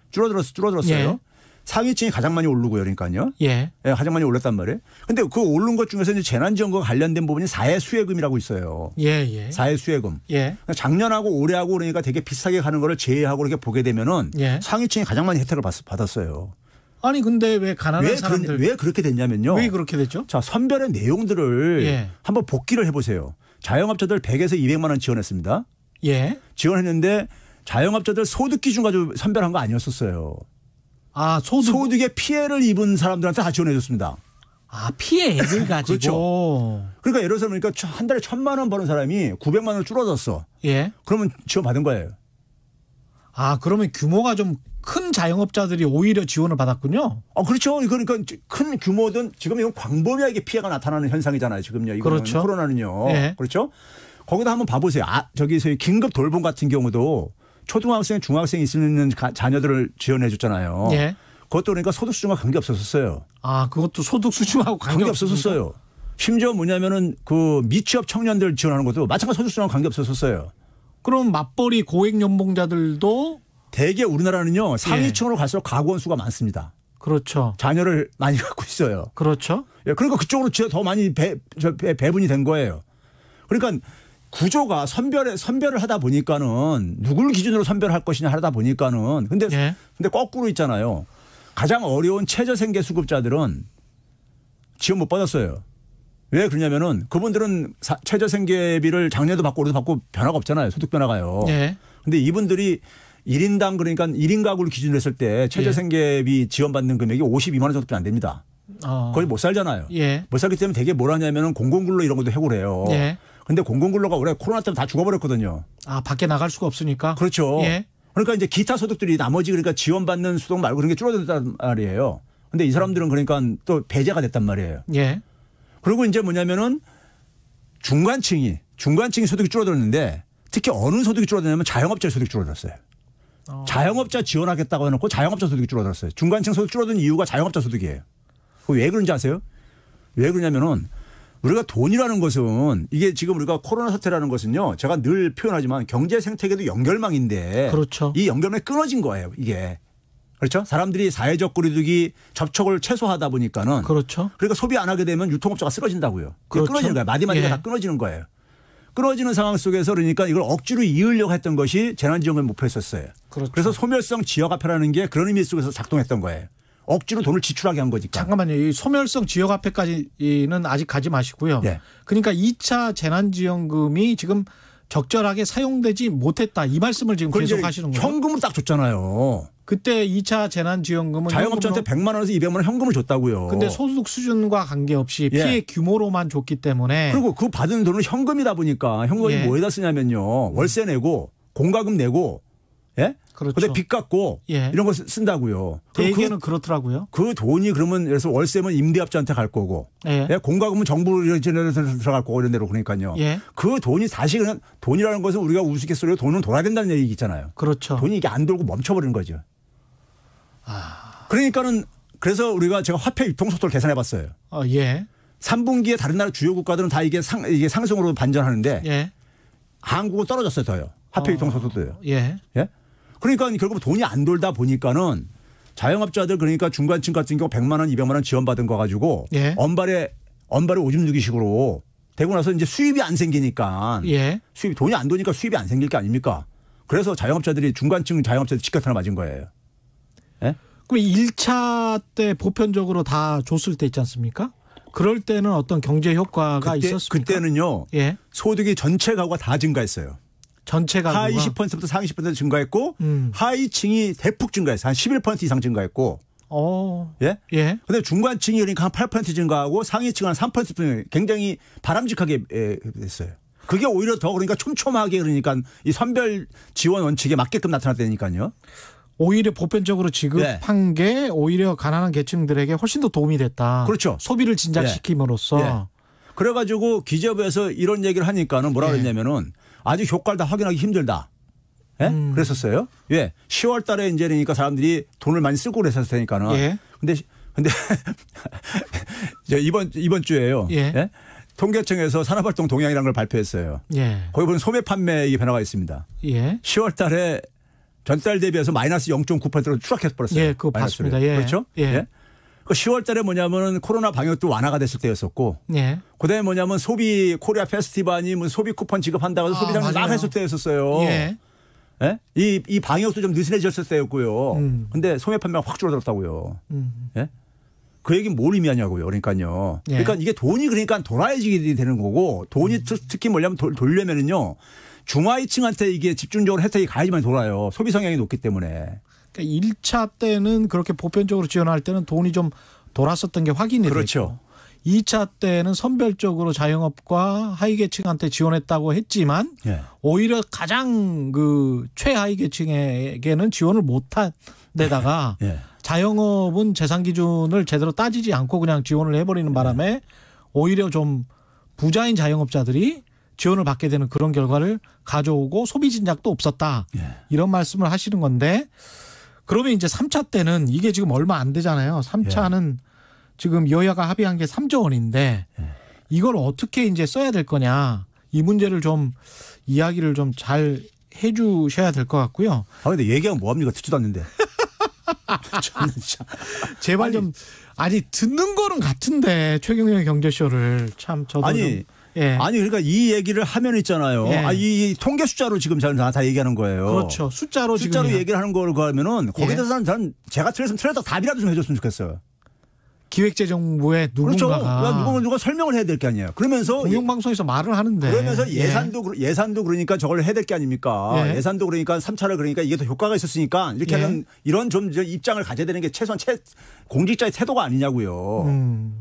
Speaker 3: 줄어들었어요.
Speaker 2: 예.
Speaker 3: 상위층이 가장 많이 오르고요. 그러니까요.
Speaker 2: 예.
Speaker 3: 예, 가장 많이 올랐단 말이에요. 근데 그 오른 것 중에서 이제 재난지원금과 관련된 부분이 사회수혜금이라고 있어요.
Speaker 2: 예.
Speaker 3: 사회수혜금.
Speaker 2: 예.
Speaker 3: 그러니까 작년하고 올해하고 그러니까 되게 비슷하게 가는 거를 제외하고 이렇게 보게 되면은
Speaker 2: 예.
Speaker 3: 상위층이 가장 많이 혜택을 받았어요.
Speaker 2: 아니 근데 왜 가난한 사람들
Speaker 3: 왜 그렇게 됐냐면요.
Speaker 2: 왜 그렇게 됐죠?
Speaker 3: 자, 선별의 내용들을
Speaker 2: 예.
Speaker 3: 한번 복기를 해보세요. 자영업자들 100에서 200만 원 지원했습니다.
Speaker 2: 예.
Speaker 3: 지원했는데 자영업자들 소득 기준 가지고 선별한 거 아니었었어요. 소득에 피해를 입은 사람들한테 다 지원해 줬습니다.
Speaker 2: 피해액을 가지고.
Speaker 3: 그렇죠. 그러니까 예를 들어서 그러니까 한 달에 1,000만 원 버는 사람이 900만 원 줄어들었어.
Speaker 2: 예.
Speaker 3: 그러면 지원 받은 거예요.
Speaker 2: 그러면 규모가 좀 큰 자영업자들이 오히려 지원을 받았군요.
Speaker 3: 그렇죠. 그러니까 큰 규모든 지금 이건 광범위하게 피해가 나타나는 현상이잖아요. 지금요. 이거는
Speaker 2: 그렇죠.
Speaker 3: 코로나는요.
Speaker 2: 예.
Speaker 3: 그렇죠. 거기다 한번 봐보세요. 저기 긴급 돌봄 같은 경우도 초등학생, 중학생 있는 자녀들을 지원해 줬잖아요.
Speaker 2: 예.
Speaker 3: 그것도 그러니까 소득 수준과 관계 없었어요.
Speaker 2: 그것도 소득 수준하고 관계
Speaker 3: 없었어요. 심지어 뭐냐면은 그 미취업 청년들 지원하는 것도 마찬가지 소득 수준하고 관계 없었어요.
Speaker 2: 그럼 맞벌이 고액 연봉자들도
Speaker 3: 대개 우리나라는요 상위층으로 갈수록 가구원 수가 많습니다.
Speaker 2: 그렇죠.
Speaker 3: 자녀를 많이 갖고 있어요.
Speaker 2: 그렇죠.
Speaker 3: 예, 그러니까 그쪽으로 더 많이 배분이 된 거예요. 그러니까 구조가 선별을 하다 보니까는 누굴 기준으로 선별할 것이냐 하다 보니까는 근데 거꾸로 있잖아요. 가장 어려운 최저생계 수급자들은 지원 못 받았어요. 왜 그러냐면은 그분들은 최저생계비를 작년에도 받고 올해도 받고 변화가 없잖아요. 소득 변화가요. 근데 이분들이 1인당 그러니까 1인 가구를 기준으로 했을 때 최저생계비 지원받는 금액이 52만 원 정도밖에 안 됩니다. 거의 못 살잖아요. 못 살기 때문에 되게 뭘 하냐면은 공공근로 이런 것도 해고를 해요. 근데 공공근로가 올해 코로나 때문에 다 죽어버렸거든요.
Speaker 2: 아, 밖에 나갈 수가 없으니까.
Speaker 3: 그렇죠. 그러니까 이제 기타 소득들이 나머지 그러니까 지원받는 수당 말고 그런 게 줄어든단 말이에요. 근데 이 사람들은 그러니까 또 배제가 됐단 말이에요. 그리고 이제 뭐냐면은 중간층이 소득이 줄어들었는데 특히 어느 소득이 줄어들냐면 자영업자 소득이 줄어들었어요. 자영업자 지원하겠다고 해놓고 자영업자 소득이 줄어들었어요. 중간층 소득 줄어든 이유가 자영업자 소득이에요. 왜 그런지 아세요? 왜 그러냐면은 우리가 돈이라는 것은 이게 지금 우리가 코로나 사태라는 것은요. 제가 늘 표현하지만 경제 생태계도 연결망인데
Speaker 2: 그렇죠.
Speaker 3: 이 연결망이 끊어진 거예요. 이게. 그렇죠. 사람들이 사회적 거리두기 접촉을 최소화하다 보니까는
Speaker 2: 그렇죠.
Speaker 3: 그러니까 소비 안 하게 되면 유통업자가 쓰러진다고요.
Speaker 2: 그렇죠.
Speaker 3: 끊어지는 거예요. 마디마디가 다 끊어지는 거예요. 끊어지는 상황 속에서 그러니까 이걸 억지로 이으려고 했던 것이 재난지원금 목표였었어요.
Speaker 2: 그렇죠.
Speaker 3: 그래서 소멸성 지역화폐라는 게 그런 의미 속에서 작동했던 거예요. 억지로 돈을 지출하게 한 거니까.
Speaker 2: 잠깐만요. 이 소멸성 지역화폐까지는 아직 가지 마시고요. 그러니까 2차 재난지원금이 지금 적절하게 사용되지 못했다. 이 말씀을 지금 계속 하시는 거예요.
Speaker 3: 현금으로 딱 줬잖아요.
Speaker 2: 그때 2차 재난지원금은
Speaker 3: 자영업자한테 100만 원에서 200만 원 현금을 줬다고요.
Speaker 2: 근데 소득 수준과 관계없이 피해 규모로만 줬기 때문에.
Speaker 3: 그리고 그 받은 돈은 현금이다 보니까 현금이 뭐에다 쓰냐면요. 월세 내고 공과금 내고 그렇죠. 근데 빚 갚고 이런 거 쓴다고요.
Speaker 2: 대개는 그렇더라고요.
Speaker 3: 그 돈이 그러면 그래서 월세면 임대업자한테 갈 거고 공과금은 정부 이런 데로 들어갈 거고 이런 데로 그러니까요. 그 돈이 사실은 돈이라는 것은 우리가 우스갯소리로 돈은 돌아야 된다는 얘기 있잖아요.
Speaker 2: 그렇죠.
Speaker 3: 돈이 이게 안 돌고 멈춰버리는 거죠. 그러니까는 그래서 우리가 제가 화폐 유통 속도를 계산해 봤어요. 3분기에 다른 나라 주요 국가들은 다 이게 상승으로 반전하는데 한국은 떨어졌어요. 더요. 화폐 유통 속도도요. 그러니까 결국 돈이 안 돌다 보니까는 자영업자들 그러니까 중간층 같은 경우 100만 원, 200만 원 지원받은 거 가지고 언발에 오줌 누기식으로 되고 나서 이제 수입이 안 생기니까 돈이 안 도니까 수입이 안 생길 게 아닙니까? 그래서 자영업자들이 중간층 자영업자들이 직격탄을 맞은 거예요.
Speaker 2: 그럼 1차 때 보편적으로 다 줬을 때 있지 않습니까? 그럴 때는 어떤 경제 효과가 있었습니까?
Speaker 3: 그때는요. 소득이 전체 가구가 다 증가했어요.
Speaker 2: 전체 가구가
Speaker 3: 하위 10%부터 상위 10% 증가했고 하위층이 대폭 증가했어요. 한 11% 이상 증가했고. 근데 중간층이 그러니까 한 8% 증가하고 상위층은 한 3% 굉장히 바람직하게 됐어요. 그게 오히려 더 그러니까 촘촘하게 그러니까 이 선별 지원 원칙에 맞게끔 나타났다니까요.
Speaker 2: 오히려 보편적으로 지급한 게 오히려 가난한 계층들에게 훨씬 더 도움이 됐다.
Speaker 3: 그렇죠.
Speaker 2: 소비를 진작시킴으로써.
Speaker 3: 그래가지고 기재부에서 이런 얘기를 하니까는 뭐라 그랬냐면은 아직 효과를 다 확인하기 힘들다. 그랬었어요. 10월 달에 이제 그러니까 사람들이 돈을 많이 쓰고 그랬었을 테니까는. 근데 이번 주에요. 통계청에서 산업활동 동향이라는 걸 발표했어요. 거기 보면 소매 판매의 변화가 있습니다. 10월 달에 전달 대비해서 마이너스 0.9%로 추락해서 버렸어요.
Speaker 2: 그거 봤습니다.
Speaker 3: 그렇죠? 그 10월 달에 뭐냐면은 코로나 방역도 완화가 됐을 때였었고. 그다음에 뭐냐면 소비 코리아 페스티벌이 뭐 소비 쿠폰 지급한다고 해서 소비자금 막 했을 때였었어요. 이 방역도 좀 느슨해졌을 때였고요. 근데 소매 판매가 확 줄어들었다고요. 그 얘기는 뭘 의미하냐고요. 그러니까요. 그러니까 이게 돈이 그러니까 돌아야지 되는 거고 돈이 특히 뭐냐면 돌려면은요. 중하위층한테 이게 집중적으로 혜택이 가야지만 돌아요. 소비 성향이 높기 때문에.
Speaker 2: 그러니까 1차 때는 그렇게 보편적으로 지원할 때는 돈이 좀 돌았었던 게 확인이
Speaker 3: 그렇죠.
Speaker 2: 됐고 2차 때는 선별적으로 자영업과 하위계층한테 지원했다고 했지만 오히려 가장 그 최하위 계층에게는 지원을 못한 데다가 자영업은 재산 기준을 제대로 따지지 않고 그냥 지원을 해버리는 바람에 오히려 좀 부자인 자영업자들이 지원을 받게 되는 그런 결과를 가져오고 소비 진작도 없었다. 이런 말씀을 하시는 건데 그러면 이제 3차 때는 이게 지금 얼마 안 되잖아요. 3차는 지금 여야가 합의한 게 3조 원인데 이걸 어떻게 이제 써야 될 거냐. 이 문제를 좀 이야기를 좀 잘 해 주셔야 될 것 같고요.
Speaker 3: 근데 얘기하면 뭐합니까? 듣지도 않는데. 저는 진짜.
Speaker 2: 제발 좀 아니 듣는 거는 같은데 최경영의 경제쇼를 참 저도
Speaker 3: 아니.
Speaker 2: 예.
Speaker 3: 아니 그러니까 이 얘기를 하면 있잖아요.
Speaker 2: 예.
Speaker 3: 이 통계 숫자로 지금 다 얘기하는 거예요.
Speaker 2: 그렇죠. 숫자로
Speaker 3: 얘기를 하는 걸 그러면은 거기에 대해서는 전 제가 틀렸다 답이라도 좀 해줬으면 좋겠어요.
Speaker 2: 기획재정부의 누군가가
Speaker 3: 그렇죠. 누가 설명을 해야 될 게 아니에요. 그러면서
Speaker 2: 공영방송에서 말을 하는데
Speaker 3: 그러면서 예산도 그러니까 저걸 해야 될 게 아닙니까?
Speaker 2: 예.
Speaker 3: 예산도 그러니까 3차를 그러니까 이게 더 효과가 있었으니까 이렇게 하는 이런 좀 입장을 가져야 되는 게 최소한 공직자의 태도가 아니냐고요.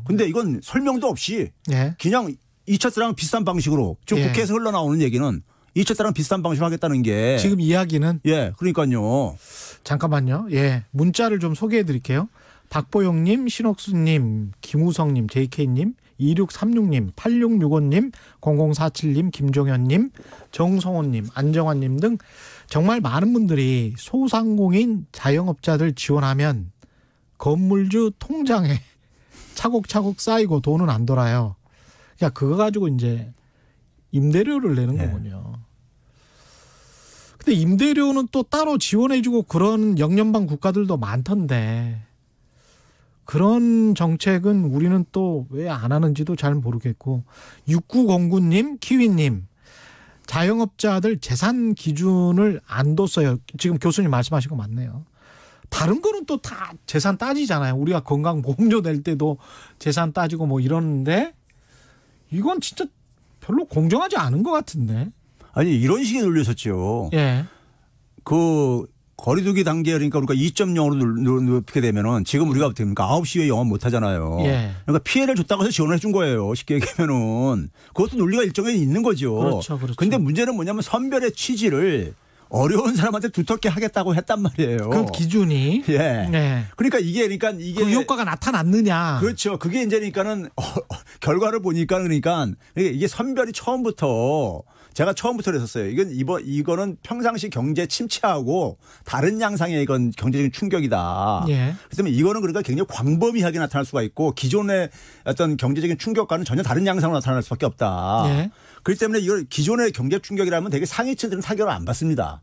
Speaker 3: 근데 이건 설명도 없이 그냥 2차 때랑 비슷한 방식으로 지금 국회에서 흘러나오는 얘기는 2차 때랑 비슷한 방식으로 하겠다는 게
Speaker 2: 지금 이야기는
Speaker 3: 그러니까요.
Speaker 2: 잠깐만요. 문자를 좀 소개해 드릴게요. 박보영님, 신옥수님, 김우성님, JK님, 2636님, 8665님, 0047님, 김종현님, 정성호님, 안정환님 등 정말 많은 분들이 소상공인 자영업자들 지원하면 건물주 통장에 차곡차곡 쌓이고 돈은 안 돌아요. 그러니까 그거 가지고 이제 임대료를 내는 거군요. 근데 임대료는 또 따로 지원해주고 그런 영연방 국가들도 많던데 그런 정책은 우리는 또 왜 안 하는지도 잘 모르겠고 6909님 키위님 자영업자들 재산 기준을 안 뒀어요. 지금 교수님 말씀하신 거 맞네요. 다른 거는 또 다 재산 따지잖아요. 우리가 건강보험료 낼 때도 재산 따지고 뭐 이러는데 이건 진짜 별로 공정하지 않은 것 같은데.
Speaker 3: 아니 이런 식의 논리였었죠. 그 거리두기 단계 그러니까 우리가 2.0으로 높게 되면은 지금 우리가 됩니까 9시 이후에 영업 못 하잖아요. 그러니까 피해를 줬다고 해서 지원을 해준 거예요. 쉽게 얘기하면은 그것도 논리가 일정에 있는 거죠.
Speaker 2: 그렇죠.
Speaker 3: 근데 문제는 뭐냐면 선별의 취지를 어려운 사람한테 두텁게 하겠다고 했단 말이에요.
Speaker 2: 그 기준이.
Speaker 3: 그러니까 이게
Speaker 2: 그 효과가 나타났느냐.
Speaker 3: 그렇죠. 그게 이제 그러니까는 결과를 보니까 그러니까 이게 선별이 처음부터 제가 처음부터 그랬었어요. 이거는 평상시 경제 침체하고 다른 양상의 이건 경제적인 충격이다. 그렇다면 이거는 그러니까 굉장히 광범위하게 나타날 수가 있고 기존의 어떤 경제적인 충격과는 전혀 다른 양상으로 나타날 수밖에 없다. 그렇기 때문에 이걸 기존의 경제 충격이라면 되게 상위층들은 타격을 안 받습니다.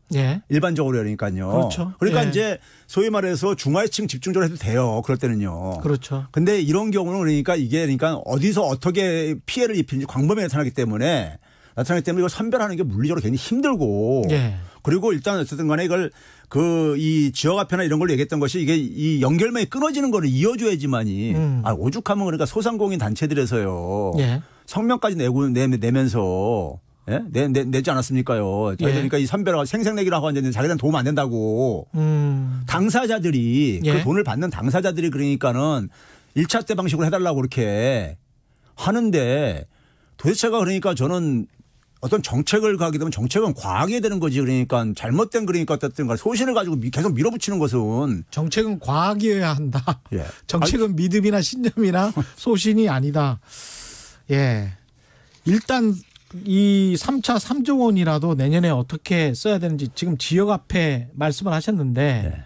Speaker 3: 일반적으로 그러니까요.
Speaker 2: 그렇죠.
Speaker 3: 그러니까 이제 소위 말해서 중하위층 집중적으로 해도 돼요. 그럴 때는요.
Speaker 2: 그렇죠.
Speaker 3: 근데 이런 경우는 그러니까 그러니까 어디서 어떻게 피해를 입히는지 광범위하게 나타나기 때문에 이걸 선별하는 게 물리적으로 굉장히 힘들고 그리고 일단 어쨌든 간에 이걸 이 지역화폐나 이런 걸 얘기했던 것이 이게 이 연결망이 끊어지는 거를 이어줘야지만이 오죽하면 그러니까 소상공인 단체들에서요. 성명까지 내면서 내지 않았습니까요? 그러니까 이 선별하고 생색내기라고 하는데 자기들은 도움 안 된다고. 당사자들이 그 돈을 받는 당사자들이 그러니까는 1차 때 방식으로 해달라고 그렇게 하는데 도대체가 그러니까 저는 어떤 정책을 가게 되면 정책은 과하게 되는 거지. 그러니까 잘못된 그러니까 어쨌든 소신을 가지고 계속 밀어붙이는 것은
Speaker 2: 정책은 과학이어야 한다. 정책은 믿음이나 신념이나 소신이 아니다. 일단 이 3차 3조 원이라도 내년에 어떻게 써야 되는지 지금 지역화폐 말씀을 하셨는데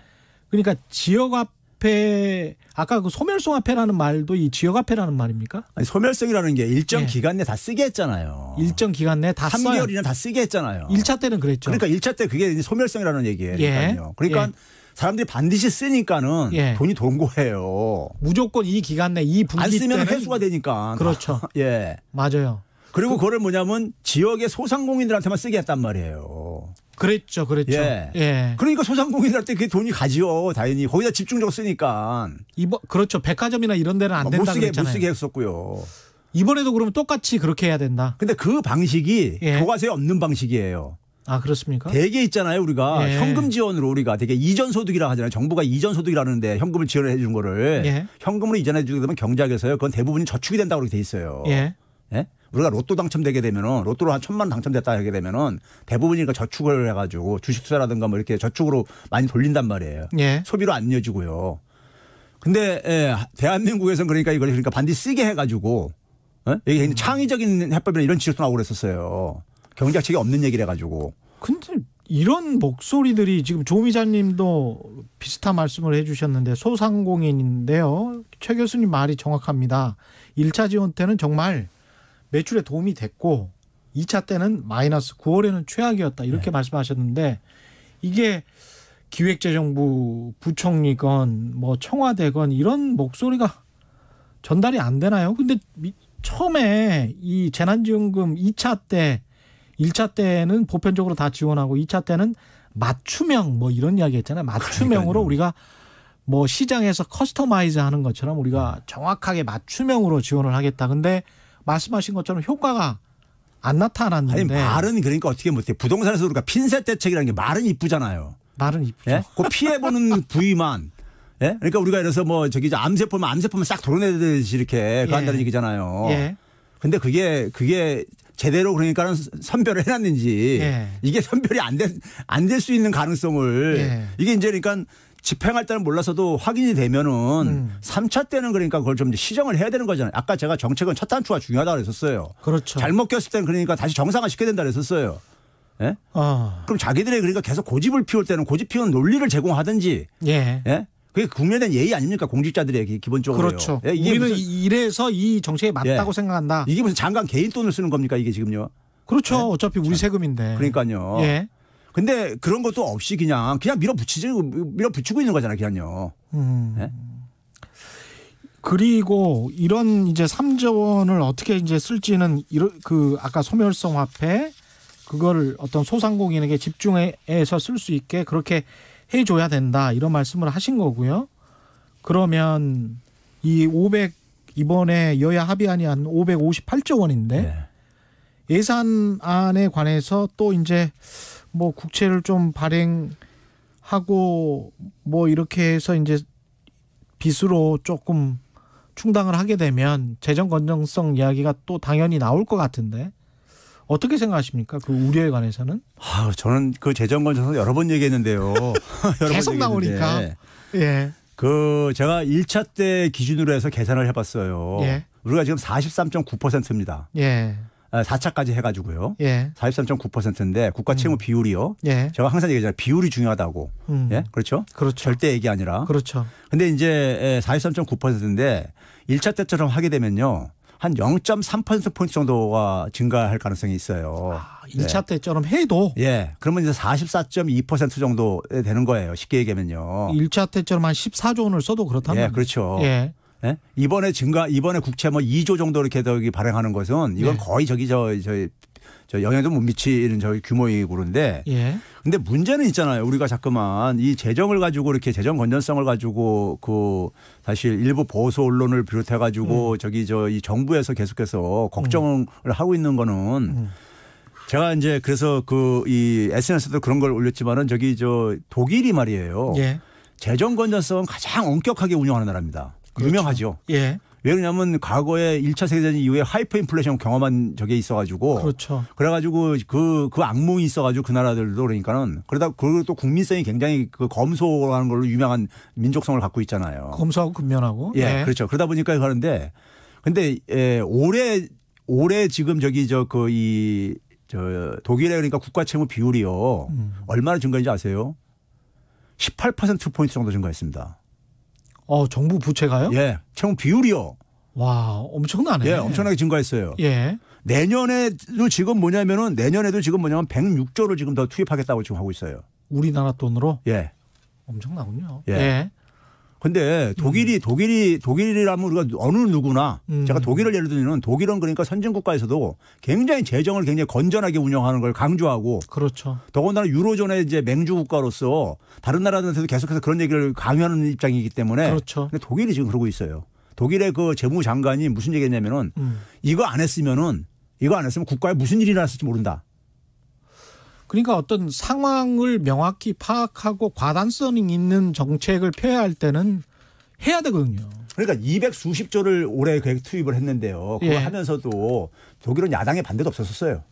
Speaker 2: 그러니까 지역화폐 아까 그 소멸성화폐라는 말도 이 지역화폐라는 말입니까?
Speaker 3: 아니, 소멸성이라는 게 일정 기간 내 다 쓰게 했잖아요.
Speaker 2: 일정 기간 내 다
Speaker 3: 3개월이나 다 쓰게 했잖아요.
Speaker 2: 1차 때는 그랬죠.
Speaker 3: 그러니까 1차 때 그게 소멸성이라는 얘기예요. 그러니까 사람들이 반드시 쓰니까는 돈이 돈 거예요.
Speaker 2: 무조건 이 기간 내 이 분기
Speaker 3: 안 쓰면
Speaker 2: 때는
Speaker 3: 회수가 되니까.
Speaker 2: 그렇죠.
Speaker 3: 맞아요. 그리고 그거를 뭐냐면 지역의 소상공인들한테만 쓰게 했단 말이에요.
Speaker 2: 그랬죠.
Speaker 3: 그러니까 소상공인들한테 그게 돈이 가지요. 당연히 거기다 집중적으로 쓰니까.
Speaker 2: 그렇죠. 백화점이나 이런 데는 안 된다 그랬잖아요.
Speaker 3: 못 쓰게 했었고요.
Speaker 2: 이번에도 그러면 똑같이 그렇게 해야 된다.
Speaker 3: 근데 그 방식이 교과서에 없는 방식이에요.
Speaker 2: 아, 그렇습니까?
Speaker 3: 되게 있잖아요. 우리가 현금 지원으로 우리가 되게 이전 소득이라고 하잖아요. 정부가 이전 소득이라는데 현금을 지원을 해 준 거를 현금으로 이전해 주게 되면 경제학에서요. 그건 대부분이 저축이 된다고 그렇게 돼 있어요. 우리가 로또 당첨되게 되면은 로또로 한 1,000만 대통령됐다 하게 되면은 대부분이 저축을 해가지고 주식 투자라든가 뭐 이렇게 저축으로 많이 돌린단 말이에요. 소비로 안 이어지고요. 근데 대한민국에서는 그러니까 이걸 그러니까 반드시 쓰게 해가지고 이게 창의적인 해법이나 이런 지적도 나오고 그랬었어요. 경제학 책이 없는 얘기를 해가지고.
Speaker 2: 근데 이런 목소리들이 지금 조 이사님도 비슷한 말씀을 해 주셨는데 소상공인인데요. 최 교수님 말이 정확합니다. 1차 지원 때는 정말 매출에 도움이 됐고 2차 때는 마이너스 9월에는 최악이었다 이렇게 말씀하셨는데 이게 기획재정부 부총리건 뭐 청와대건 이런 목소리가 전달이 안 되나요? 근데 처음에 이 재난지원금 2차 때 1차 때는 보편적으로 다 지원하고 2차 때는 맞춤형 뭐 이런 이야기 했잖아요. 맞춤형으로 우리가 뭐 시장에서 커스터마이즈 하는 것처럼 우리가 정확하게 맞춤형으로 지원을 하겠다. 근데 말씀하신 것처럼 효과가 안 나타났는데.
Speaker 3: 아니 말은 그러니까 어떻게 못해. 부동산에서 우리가 핀셋 대책이라는 게 말은 이쁘잖아요.
Speaker 2: 말은 이쁘죠.
Speaker 3: 예? 그 피해보는 부위만. 예? 그러니까 우리가 이래서 뭐 저기 암세포면 싹 도려내듯이 이렇게 그 한다는 얘기잖아요.
Speaker 2: 예.
Speaker 3: 근데 그게 제대로 그러니까는 선별을 해놨는지
Speaker 2: 예.
Speaker 3: 이게 선별이 안 될 수 있는 가능성을
Speaker 2: 예.
Speaker 3: 이게 이제 그러니까 집행할 때는 몰라서도 확인이 되면은 3차 때는 그러니까 그걸 좀 시정을 해야 되는 거잖아요. 아까 제가 정책은 첫 단추가 중요하다고 그랬었어요.
Speaker 2: 그렇죠.
Speaker 3: 잘못 꼈을 때는 그러니까 다시 정상화 시켜야 된다 그랬었어요. 예? 그럼 자기들이 그러니까 계속 고집을 피울 때는 고집 피우는 논리를 제공하든지.
Speaker 2: 예.
Speaker 3: 예? 그게 국민에 대한 예의 아닙니까? 공직자들에게 기본적으로.
Speaker 2: 그렇죠.
Speaker 3: 예? 이게
Speaker 2: 우리는
Speaker 3: 무슨,
Speaker 2: 이래서 이 정책이 맞다고
Speaker 3: 예.
Speaker 2: 생각한다.
Speaker 3: 이게 무슨 장관 개인 돈을 쓰는 겁니까? 이게 지금요.
Speaker 2: 그렇죠.
Speaker 3: 예?
Speaker 2: 어차피 우리 세금인데.
Speaker 3: 그러니까요.
Speaker 2: 예.
Speaker 3: 근데 그런 것도 없이 그냥 밀어붙이고 있는 거잖아요. 그냥요. 예?
Speaker 2: 그리고 이런 이제 3조 원을 어떻게 이제 쓸지는 그 아까 소멸성 화폐 그걸 어떤 소상공인에게 집중해서 쓸 수 있게 그렇게 해줘야 된다 이런 말씀을 하신 거고요. 그러면 이번에 여야 합의안이 한 558조 원인데
Speaker 3: 네.
Speaker 2: 예산안에 관해서 또 이제 뭐 국채를 좀 발행하고 뭐 이렇게 해서 이제 빚으로 조금 충당을 하게 되면 재정 건전성 이야기가 또 당연히 나올 것 같은데 어떻게 생각하십니까? 그 우려에 관해서는?
Speaker 3: 저는 그 재정 건전성 여러 번 얘기했는데요. 여러
Speaker 2: 계속
Speaker 3: 번
Speaker 2: 나오니까. 예.
Speaker 3: 그 제가 1차 때 기준으로 해서 계산을 해봤어요.
Speaker 2: 예.
Speaker 3: 우리가 지금 43.9%입니다.
Speaker 2: 예.
Speaker 3: 4차까지 해가지고요.
Speaker 2: 예.
Speaker 3: 43.9%인데 국가 채무 비율이요.
Speaker 2: 예.
Speaker 3: 제가 항상 얘기하잖아요. 비율이 중요하다고. 예, 그렇죠?
Speaker 2: 그렇죠.
Speaker 3: 절대 얘기 아니라.
Speaker 2: 그렇죠.
Speaker 3: 근데 이제 43.9%인데 1차 때처럼 하게 되면요. 한 0.3%포인트 정도가 증가할 가능성이 있어요.
Speaker 2: 2차 때처럼 해도?
Speaker 3: 예. 그러면 이제 44.2% 정도 되는 거예요. 쉽게 얘기하면요.
Speaker 2: 1차 때처럼 한 14조 원을 써도 그렇다면?
Speaker 3: 예, 그렇죠.
Speaker 2: 예.
Speaker 3: 예? 이번에 국채 뭐 2조 정도 이렇게 발행하는 것은 이건 거의 저 영향도 못 미치는 규모이고 그런데.
Speaker 2: 예.
Speaker 3: 근데 문제는 있잖아요. 우리가 자꾸만 이 재정을 가지고 이렇게 재정 건전성을 가지고 사실 일부 보수 언론을 비롯해 가지고 이 정부에서 계속해서 걱정을 하고 있는 거는 제가 이제 그래서 이 SNS도 그런 걸 올렸지만은 독일이 말이에요.
Speaker 2: 예.
Speaker 3: 재정 건전성은 가장 엄격하게 운영하는 나라입니다. 그렇죠. 유명하죠.
Speaker 2: 예.
Speaker 3: 왜냐하면 과거에 1차 세계대전 이후에 하이퍼 인플레이션 경험한 적이 있어가지고.
Speaker 2: 그렇죠.
Speaker 3: 그래가지고 그 악몽이 있어가지고 그 나라들도 그러니까는 그리고 또 국민성이 굉장히 검소하는 걸로 유명한 민족성을 갖고 있잖아요.
Speaker 2: 검소하고 근면하고.
Speaker 3: 예, 그렇죠. 그러다 보니까 그러는데 근데 올해 지금 독일의 그러니까 국가 채무 비율이요. 얼마나 증가했는지 아세요? 18%포인트 정도 증가했습니다.
Speaker 2: 정부 부채가요?
Speaker 3: 예. 채무 비율이요.
Speaker 2: 와, 엄청나네.
Speaker 3: 예, 엄청나게 증가했어요.
Speaker 2: 예.
Speaker 3: 내년에도 지금 뭐냐면 106조를 지금 더 투입하겠다고 지금 하고 있어요.
Speaker 2: 우리나라 돈으로?
Speaker 3: 예.
Speaker 2: 엄청나군요.
Speaker 3: 예.
Speaker 2: 예.
Speaker 3: 근데 독일이라면 우리가 어느 누구나 제가 독일을 예를 들면 독일은 그러니까 선진 국가에서도 굉장히 재정을 굉장히 건전하게 운영하는 걸 강조하고
Speaker 2: 그렇죠.
Speaker 3: 더군다나 유로존의 이제 맹주 국가로서 다른 나라들한테도 계속해서 그런 얘기를 강요하는 입장이기 때문에
Speaker 2: 그렇죠.
Speaker 3: 근데 독일이 지금 그러고 있어요. 독일의 그 재무장관이 무슨 얘기했냐면은 이거 안 했으면 국가에 무슨 일이 났을지 모른다.
Speaker 2: 그러니까 어떤 상황을 명확히 파악하고 과단성 있는 정책을 펴야 할 때는 해야 되거든요.
Speaker 3: 그러니까 200수십조를 올해 계획 투입을 했는데요. 그거 하면서도 독일은 야당의 반대도 없었어요.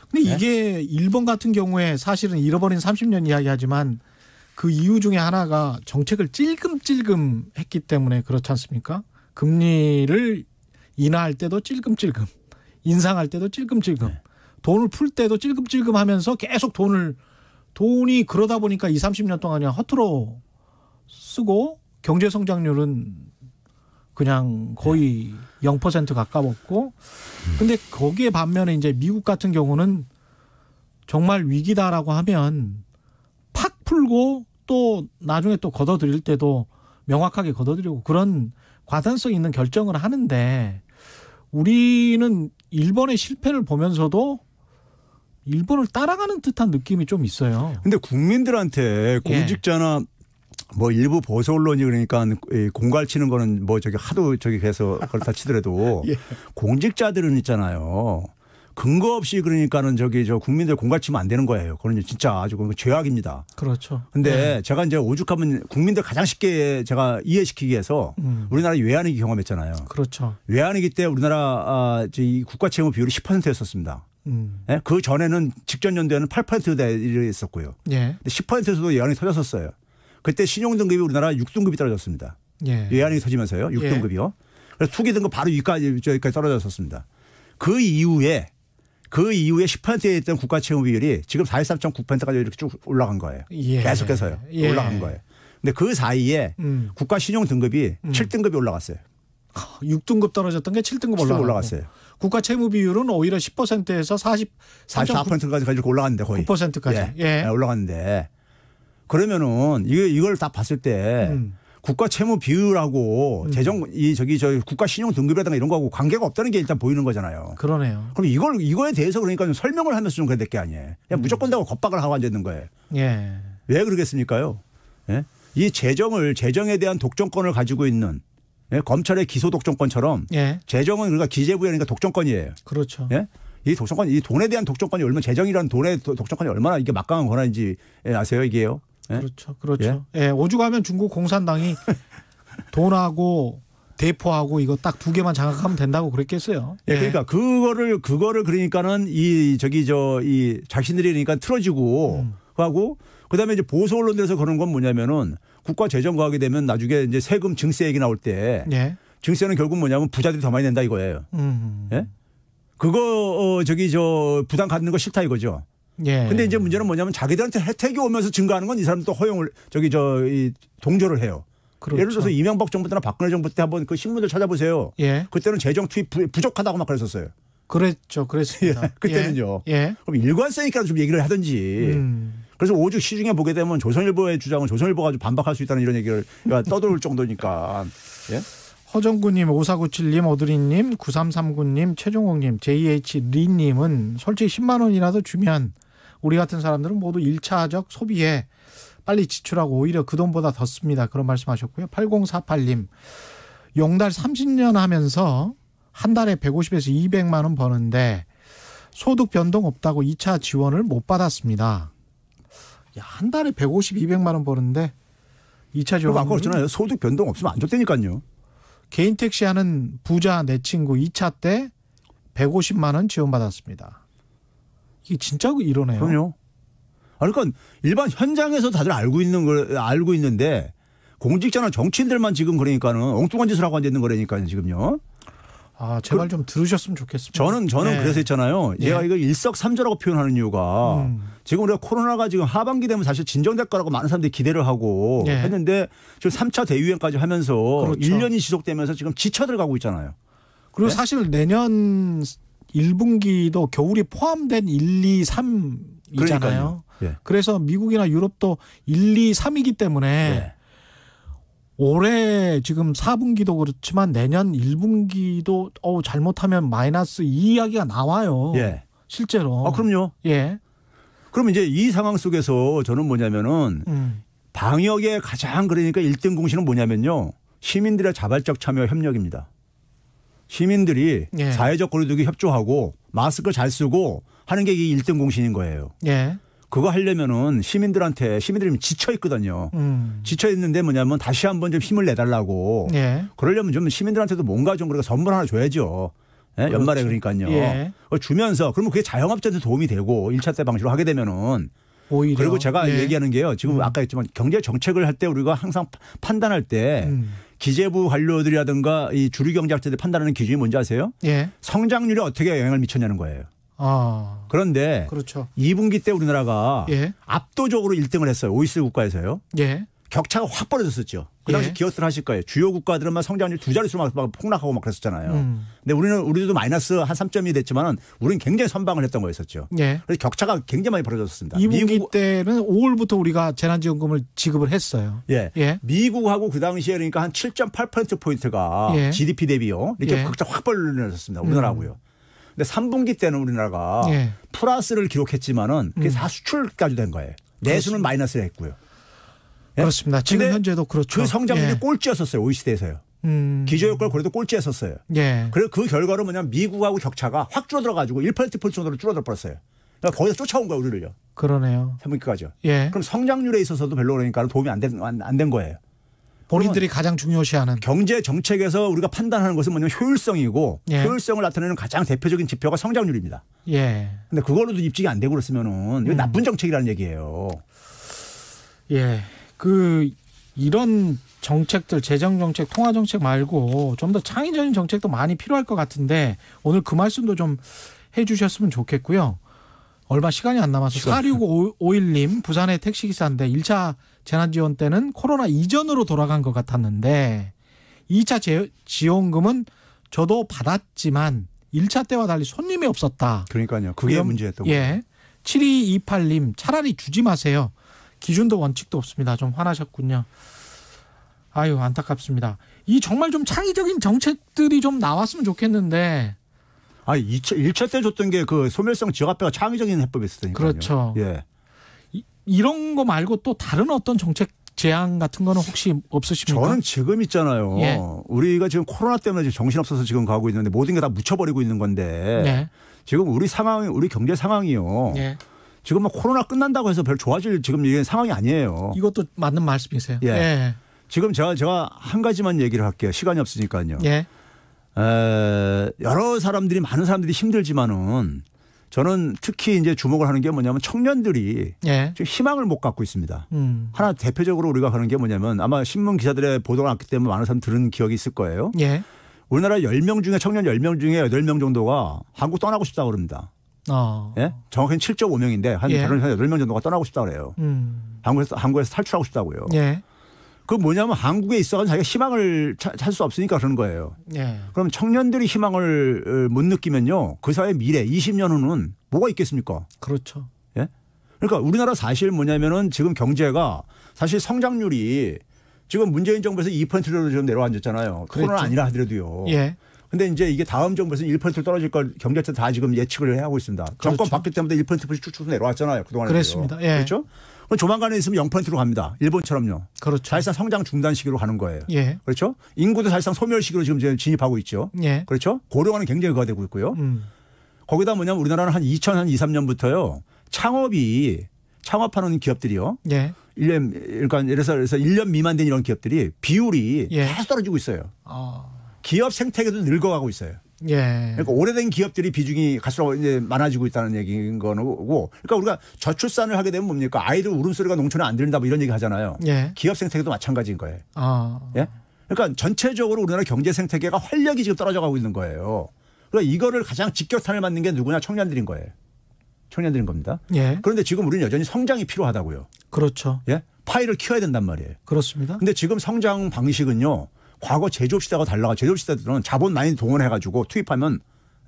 Speaker 2: 근데 이게 일본 같은 경우에 사실은 잃어버린 30년 이야기하지만 그 이유 중에 하나가 정책을 찔끔찔끔 했기 때문에 그렇지 않습니까? 금리를 인하할 때도 찔끔찔끔, 인상할 때도 찔끔찔끔. 돈을 풀 때도 찔끔찔끔 하면서 계속 돈이 그러다 보니까 20-30년 동안 그냥 허투루 쓰고 경제 성장률은 그냥 거의 0% 가까웠고 근데 거기에 반면에 이제 미국 같은 경우는 정말 위기다라고 하면 팍 풀고 또 나중에 또 걷어들일 때도 명확하게 걷어들이고 그런 과단성 있는 결정을 하는데 우리는 일본의 실패를 보면서도 일본을 따라가는 듯한 느낌이 좀 있어요.
Speaker 3: 근데 국민들한테 공직자나 뭐 일부 보수 언론이 그러니까 공갈 치는 거는 뭐 저기 하도 저기 해서 그렇다 치더라도 공직자들은 있잖아요. 근거 없이 그러니까는 저기 저 국민들 공갈 치면 안 되는 거예요. 그건 진짜 아주 죄악입니다.
Speaker 2: 그렇죠.
Speaker 3: 근데 제가 이제 오죽하면 국민들 가장 쉽게 제가 이해시키기 위해서 우리나라 외환위기 경험했잖아요.
Speaker 2: 그렇죠.
Speaker 3: 외환위기 때 우리나라 이 국가 채무 비율이 10%였었습니다. 네? 그 전에는 직전 연도에는 8%대 있었고요. 근데 10%에서도 외환이 터졌었어요. 그때 신용등급이 우리나라 6등급이 떨어졌습니다. 외환이 터지면서요. 6등급이요. 그래서 투기 등급 바로 위까지 떨어졌었습니다. 그 이후에 10%에 있던 국가 채무 비율이 지금 43.9%까지 이렇게 쭉 올라간 거예요. 계속해서요. 올라간 거예요. 근데 그 사이에 국가 신용 등급이 7등급이 올라갔어요.
Speaker 2: 6등급 떨어졌던 게 7등급
Speaker 3: 올라갔어요.
Speaker 2: 국가 채무 비율은 오히려 10%에서
Speaker 3: 44%까지 가지고 올라갔는데 거의
Speaker 2: 9%까지
Speaker 3: 올라갔는데 그러면은 이걸 다 봤을 때 국가 채무 비율하고 저 국가 신용 등급이라든가 이런 거하고 관계가 없다는 게 일단 보이는 거잖아요.
Speaker 2: 그러네요.
Speaker 3: 그럼 이거에 대해서 그러니까 좀 설명을 하면서 좀 그래야 될 게 아니에요. 그냥 무조건 다고 겁박을 하고 앉아 있는 거예요. 왜 그러겠습니까요? 이 재정에 대한 독점권을 가지고 있는 검찰의 기소 독점권처럼 재정은 그러니까 기재부의 독점권이에요.
Speaker 2: 그렇죠.
Speaker 3: 이 독점권, 이 돈에 대한 독점권이 얼마나 재정이라는 돈의 독점권이 얼마나 이게 막강한 권한인지 아세요, 이게요?
Speaker 2: 그렇죠. 오죽하면 중국 공산당이 돈하고 대포하고 이거 딱 두 개만 장악하면 된다고 그랬겠어요.
Speaker 3: 그러니까 그거를 그러니까는 이 자신들이 그러니까 틀어지고 하고 그다음에 이제 보수 언론들에서 그런 건 뭐냐면은 국가 재정과 하게 되면 나중에 이제 세금 증세 얘기 나올 때 증세는 결국 뭐냐면 부자들이 더 많이 낸다 이거예요. 그거 부담 갖는 거 싫다 이거죠. 근데 이제 문제는 뭐냐면 자기들한테 혜택이 오면서 증가하는 건 이 사람들 또 허용을 동조를 해요.
Speaker 2: 그렇죠.
Speaker 3: 예를 들어서 이명박 정부 때나 박근혜 정부 때 한번 그 신문들 찾아보세요. 그때는 재정 투입 부족하다고 막 그랬었어요.
Speaker 2: 그랬습니다.
Speaker 3: 그때는요. 그럼 일관성이니까 좀 얘기를 하든지. 그래서 오죽 시중에 보게 되면 조선일보의 주장은 조선일보가 아주 반박할 수 있다는 이런 얘기를 떠돌 정도니까.
Speaker 2: 허정구님, 5497님, 오드리님, 9339님, 최종옥님, JH리님은 솔직히 10만 원이라도 주면 우리 같은 사람들은 모두 1차적 소비에 빨리 지출하고 오히려 그 돈보다 더 씁니다. 그런 말씀하셨고요. 8048님, 용달 30년 하면서 한 달에 150에서 200만 원 버는데 소득 변동 없다고 2차 지원을 못 받았습니다. 한 달에 150, 200만 원 버는데 2차 지원.
Speaker 3: 아까 그랬잖아요. 소득 변동 없으면 안 줬다니까요.
Speaker 2: 개인 택시 하는 부자 내 친구 2차 때 150만 원 지원받았습니다. 이게 진짜 이러네요.
Speaker 3: 그럼요. 그러니까 일반 현장에서 다들 알고 있는데 공직자나 정치인들만 지금 그러니까는 엉뚱한 짓을 하고 앉아 있는 거라니까요, 지금요.
Speaker 2: 제발 좀 들으셨으면 좋겠습니다.
Speaker 3: 저는 그래서 했잖아요. 제가 이걸 일석삼조라고 표현하는 이유가 지금 우리가 코로나가 지금 하반기 되면 사실 진정될 거라고 많은 사람들이 기대를 하고 했는데 지금 3차 대유행까지 하면서 1년이 지속되면서 지금 지쳐들 가고 있잖아요.
Speaker 2: 그리고 사실 내년 1분기도 겨울이 포함된 1, 2, 3이잖아요. 그래서 미국이나 유럽도 1, 2, 3이기 때문에 올해 지금 4분기도 그렇지만 내년 1분기도 잘못하면 마이너스 2 이야기가 나와요. 실제로.
Speaker 3: 그럼요. 그럼 이제 이 상황 속에서 저는 뭐냐면은 방역의 가장 그러니까 1등 공신은 뭐냐면요. 시민들의 자발적 참여 협력입니다. 시민들이 사회적 거리두기 협조하고 마스크 잘 쓰고 하는 게 이게 1등 공신인 거예요. 그거 하려면은 시민들이 지쳐 있거든요. 지쳐 있는데 뭐냐면 다시 한번 좀 힘을 내달라고. 그러려면 좀 시민들한테도 뭔가 좀 그러니까 선물 하나 줘야죠. 연말에 그러니까요. 주면서 그러면 그게 자영업자한테 도움이 되고 1차 때 방식으로 하게 되면은 오히려. 그리고 제가 얘기하는 게요. 지금 아까 했지만 경제 정책을 할 때 우리가 항상 판단할 때 기재부 관료들이라든가 이 주류 경제학자들이 판단하는 기준이 뭔지 아세요? 성장률에 어떻게 영향을 미쳤냐는 거예요. 그런데 2분기 때 우리나라가 압도적으로 1등을 했어요. OECD 국가에서요. 격차가 확 벌어졌었죠. 그 당시
Speaker 2: 예.
Speaker 3: 기억들 하실 거예요. 주요 국가들은 성장률 2자릿수로 막 폭락하고 막 그랬었잖아요. 근데 우리도 마이너스 한 3.2 됐지만은 우리는 굉장히 선방을 했던 거였었죠.
Speaker 2: 예.
Speaker 3: 그래서 격차가 굉장히 많이 벌어졌습니다.
Speaker 2: 2분기 때는 5월부터 우리가 재난지원금을 지급을 했어요.
Speaker 3: 예.
Speaker 2: 예.
Speaker 3: 미국하고 그 당시에 그러니까 한 7.8%포인트가
Speaker 2: 예.
Speaker 3: GDP 대비요. 이렇게
Speaker 2: 예.
Speaker 3: 격차 확 벌어졌습니다. 우리나라하고요. 근데 3분기 때는 우리나라가
Speaker 2: 예.
Speaker 3: 플러스를 기록했지만은 그게 다 수출까지 된 거예요. 내수는 마이너스를 했고요. 예?
Speaker 2: 그렇습니다. 지금
Speaker 3: 근데
Speaker 2: 현재도 그렇죠.
Speaker 3: 그 성장률이
Speaker 2: 예.
Speaker 3: 꼴찌였었어요. OECD에서요. 기저효과를 그래도 꼴찌했었어요.
Speaker 2: 예.
Speaker 3: 그래서 그 결과로 뭐냐면 미국하고 격차가 확 줄어들어가지고 1%포인트 정도로 줄어들 뻔했어요. 그러니까 거기서 쫓아온 거예요. 우리를요.
Speaker 2: 그러네요.
Speaker 3: 3분기까지요.
Speaker 2: 예.
Speaker 3: 그럼 성장률에 있어서도 별로 그러니까 도움이 안 된 거예요.
Speaker 2: 본인들이 가장 중요시하는.
Speaker 3: 경제 정책에서 우리가 판단하는 것은 뭐냐면 효율성이고
Speaker 2: 예.
Speaker 3: 효율성을 나타내는 가장 대표적인 지표가 성장률입니다.
Speaker 2: 예.
Speaker 3: 근데 그걸로도 입증이 안 되고 그랬으면은 이거 나쁜 정책이라는 얘기예요.
Speaker 2: 예. 이런 정책들, 재정 정책, 통화 정책 말고 좀 더 창의적인 정책도 많이 필요할 것 같은데 오늘 그 말씀도 좀 해 주셨으면 좋겠고요. 얼마 시간이 안 남아서 4651님 부산의 택시기사인데 1차 재난지원 때는 코로나 이전으로 돌아간 것 같았는데 2차 지원금은 저도 받았지만 1차 때와 달리 손님이 없었다.
Speaker 3: 그러니까요. 그게 문제였던 거예요.
Speaker 2: 예. 7228님 차라리 주지 마세요. 기준도 원칙도 없습니다. 좀 화나셨군요. 아유 안타깝습니다. 이 정말 좀 창의적인 정책들이 좀 나왔으면 좋겠는데.
Speaker 3: 1차 때 줬던 게 그 소멸성 지역화폐가 창의적인 해법이었으니까요.
Speaker 2: 그렇죠.
Speaker 3: 예.
Speaker 2: 이런 거 말고 또 다른 어떤 정책 제안 같은 거는 혹시 없으십니까?
Speaker 3: 저는 지금 있잖아요.
Speaker 2: 예.
Speaker 3: 우리가 지금 코로나 때문에 지금 정신없어서 지금 가고 있는데 모든 게 다 묻혀버리고 있는 건데
Speaker 2: 예.
Speaker 3: 지금 우리 경제 상황이요.
Speaker 2: 예.
Speaker 3: 지금 뭐 코로나 끝난다고 해서 별 좋아질 지금 이게 상황이 아니에요.
Speaker 2: 이것도 맞는 말씀이세요.
Speaker 3: 예.
Speaker 2: 예.
Speaker 3: 지금 제가 한 가지만 얘기를 할게요. 시간이 없으니까요.
Speaker 2: 예.
Speaker 3: 많은 사람들이 힘들지만은 저는 특히 이제 주목을 하는 게 뭐냐면 청년들이
Speaker 2: 예.
Speaker 3: 지금 희망을 못 갖고 있습니다.
Speaker 2: 음.
Speaker 3: 하나 대표적으로 우리가 하는 게 뭐냐면 아마 신문 기사들의 보도가 났기 때문에 많은 사람 들은 기억이 있을 거예요.
Speaker 2: 예.
Speaker 3: 우리나라 10명 중에 청년 10명 중에 8명 정도가 한국 떠나고 싶다고 그럽니다. 예? 정확히는 7.5명인데 한
Speaker 2: 예.
Speaker 3: 다른 8명 정도가 떠나고 싶다고 그래요. 한국에서 탈출하고 싶다고요.
Speaker 2: 예.
Speaker 3: 그 뭐냐면 한국에 있어서 자기가 희망을 찾을 수 없으니까 그런 거예요.
Speaker 2: 예.
Speaker 3: 그럼 청년들이 희망을 못 느끼면요. 그 사회의 미래 20년 후는 뭐가 있겠습니까?
Speaker 2: 그렇죠.
Speaker 3: 예? 그러니까 우리나라 사실 뭐냐면은 지금 경제가 사실 성장률이 지금 문재인 정부에서 2%로 좀 내려앉았잖아요. 코로나 아니라 하더라도요.
Speaker 2: 예.
Speaker 3: 근데 이제 이게 다음 정부에서는 1% 떨어질 걸 경제체 다 지금 예측을 하고 있습니다.
Speaker 2: 그렇죠.
Speaker 3: 정권 바뀔 때마다 1%씩 쭉쭉 내려왔잖아요. 그동안에.
Speaker 2: 그랬습니다. 예.
Speaker 3: 그렇죠? 그럼 조만간에 있으면 0%로 갑니다. 일본처럼요.
Speaker 2: 그렇죠.
Speaker 3: 사실상 성장 중단 시기로 가는 거예요.
Speaker 2: 예.
Speaker 3: 그렇죠? 인구도 사실상 소멸 시기로 지금 진입하고 있죠.
Speaker 2: 예.
Speaker 3: 그렇죠? 고령화는 굉장히 가되고 있고요. 거기다 뭐냐면 우리나라는 한 2023년부터요. 창업하는 기업들이요.
Speaker 2: 예.
Speaker 3: 1년, 그러니까 예를 들어서 1년 미만 된 이런 기업들이 비율이
Speaker 2: 예.
Speaker 3: 계속 떨어지고 있어요. 기업 생태계도 늙어가고 있어요.
Speaker 2: 예.
Speaker 3: 그러니까 오래된 기업들이 비중이 갈수록 이제 많아지고 있다는 얘기인 거고, 그러니까 우리가 저출산을 하게 되면 뭡니까? 아이들 울음소리가 농촌에 안 들린다 뭐 이런 얘기 하잖아요.
Speaker 2: 예.
Speaker 3: 기업 생태계도 마찬가지인 거예요. 예? 그러니까 전체적으로 우리나라 경제 생태계가 활력이 지금 떨어져가고 있는 거예요. 그러니까 이거를 가장 직격탄을 맞는 게 누구냐? 청년들인 거예요. 청년들인 겁니다.
Speaker 2: 예.
Speaker 3: 그런데 지금 우리는 여전히 성장이 필요하다고요.
Speaker 2: 그렇죠.
Speaker 3: 예? 파이를 키워야 된단 말이에요.
Speaker 2: 그렇습니다.
Speaker 3: 근데 지금 성장 방식은요. 과거 제조업 시대와 달라가 제조업 시대들은 자본 많이 동원해가지고 투입하면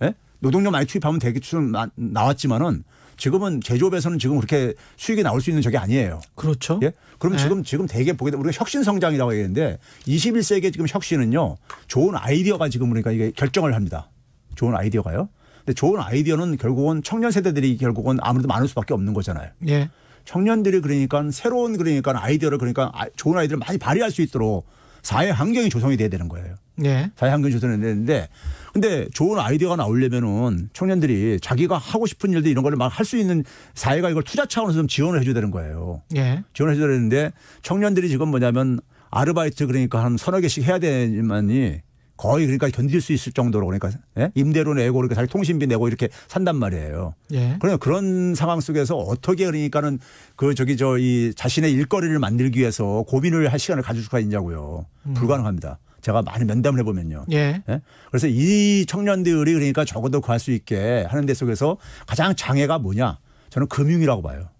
Speaker 3: 예? 노동력 많이 투입하면 되게 좀 나왔지만은 지금은 제조업에서는 지금 그렇게 수익이 나올 수 있는 적이 아니에요.
Speaker 2: 그렇죠.
Speaker 3: 예? 그럼
Speaker 2: 네.
Speaker 3: 지금 되게 보게 되면 우리가 혁신 성장이라고 얘기하는데 21세기의 지금 혁신은요. 좋은 아이디어가 지금 우리가 이게 결정을 합니다. 좋은 아이디어가요. 근데 좋은 아이디어는 결국은 청년 세대들이 결국은 아무래도 많을 수밖에 없는 거잖아요.
Speaker 2: 예.
Speaker 3: 청년들이 그러니까 새로운 그러니까 아이디어를 그러니까 좋은 아이디어를 많이 발휘할 수 있도록 사회 환경이 조성이 돼야 되는 거예요.
Speaker 2: 예.
Speaker 3: 사회 환경이 조성이 되는데 근데 좋은 아이디어가 나오려면은 청년들이 자기가 하고 싶은 일들 이런 걸 막 할 수 있는 사회가 이걸 투자 차원에서 좀 지원을 해줘야 되는 거예요.
Speaker 2: 예.
Speaker 3: 지원을 해줘야 되는데 청년들이 지금 뭐냐면 아르바이트 그러니까 한 서너 개씩 해야 되지만이 거의 그러니까 견딜 수 있을 정도로 그러니까 예? 임대료 내고 그러니까 자기 통신비 내고 이렇게 산단 말이에요.
Speaker 2: 예.
Speaker 3: 그러니까 그런 상황 속에서 어떻게 그러니까는 이 자신의 일거리를 만들기 위해서 고민을 할 시간을 가질 수가 있냐고요. 불가능합니다. 제가 많이 면담을 해보면요.
Speaker 2: 예.
Speaker 3: 예? 그래서 이 청년들이 그러니까 적어도 구할 수 있게 하는 데 속에서 가장 장애가 뭐냐? 저는 금융이라고 봐요.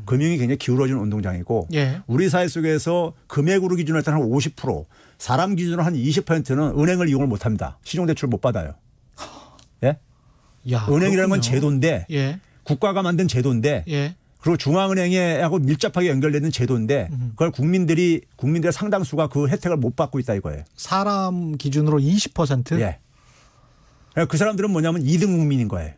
Speaker 3: 금융이 굉장히 기울어지는 운동장이고
Speaker 2: 예.
Speaker 3: 우리 사회 속에서 금액으로 기준으로 할 때는 한 50%, 사람 기준으로 한 20%는 은행을 이용을 못합니다. 신용대출을 못 받아요. 예?
Speaker 2: 야,
Speaker 3: 은행이라는 건
Speaker 2: 그렇군요.
Speaker 3: 제도인데
Speaker 2: 예.
Speaker 3: 국가가 만든 제도인데
Speaker 2: 예.
Speaker 3: 그리고 중앙은행하고 밀접하게 연결되는 제도인데 그걸 국민들의 상당수가 그 혜택을 못 받고 있다 이거예요.
Speaker 2: 사람 기준으로 20%?
Speaker 3: 예. 그 사람들은 뭐냐면 2등 국민인 거예요.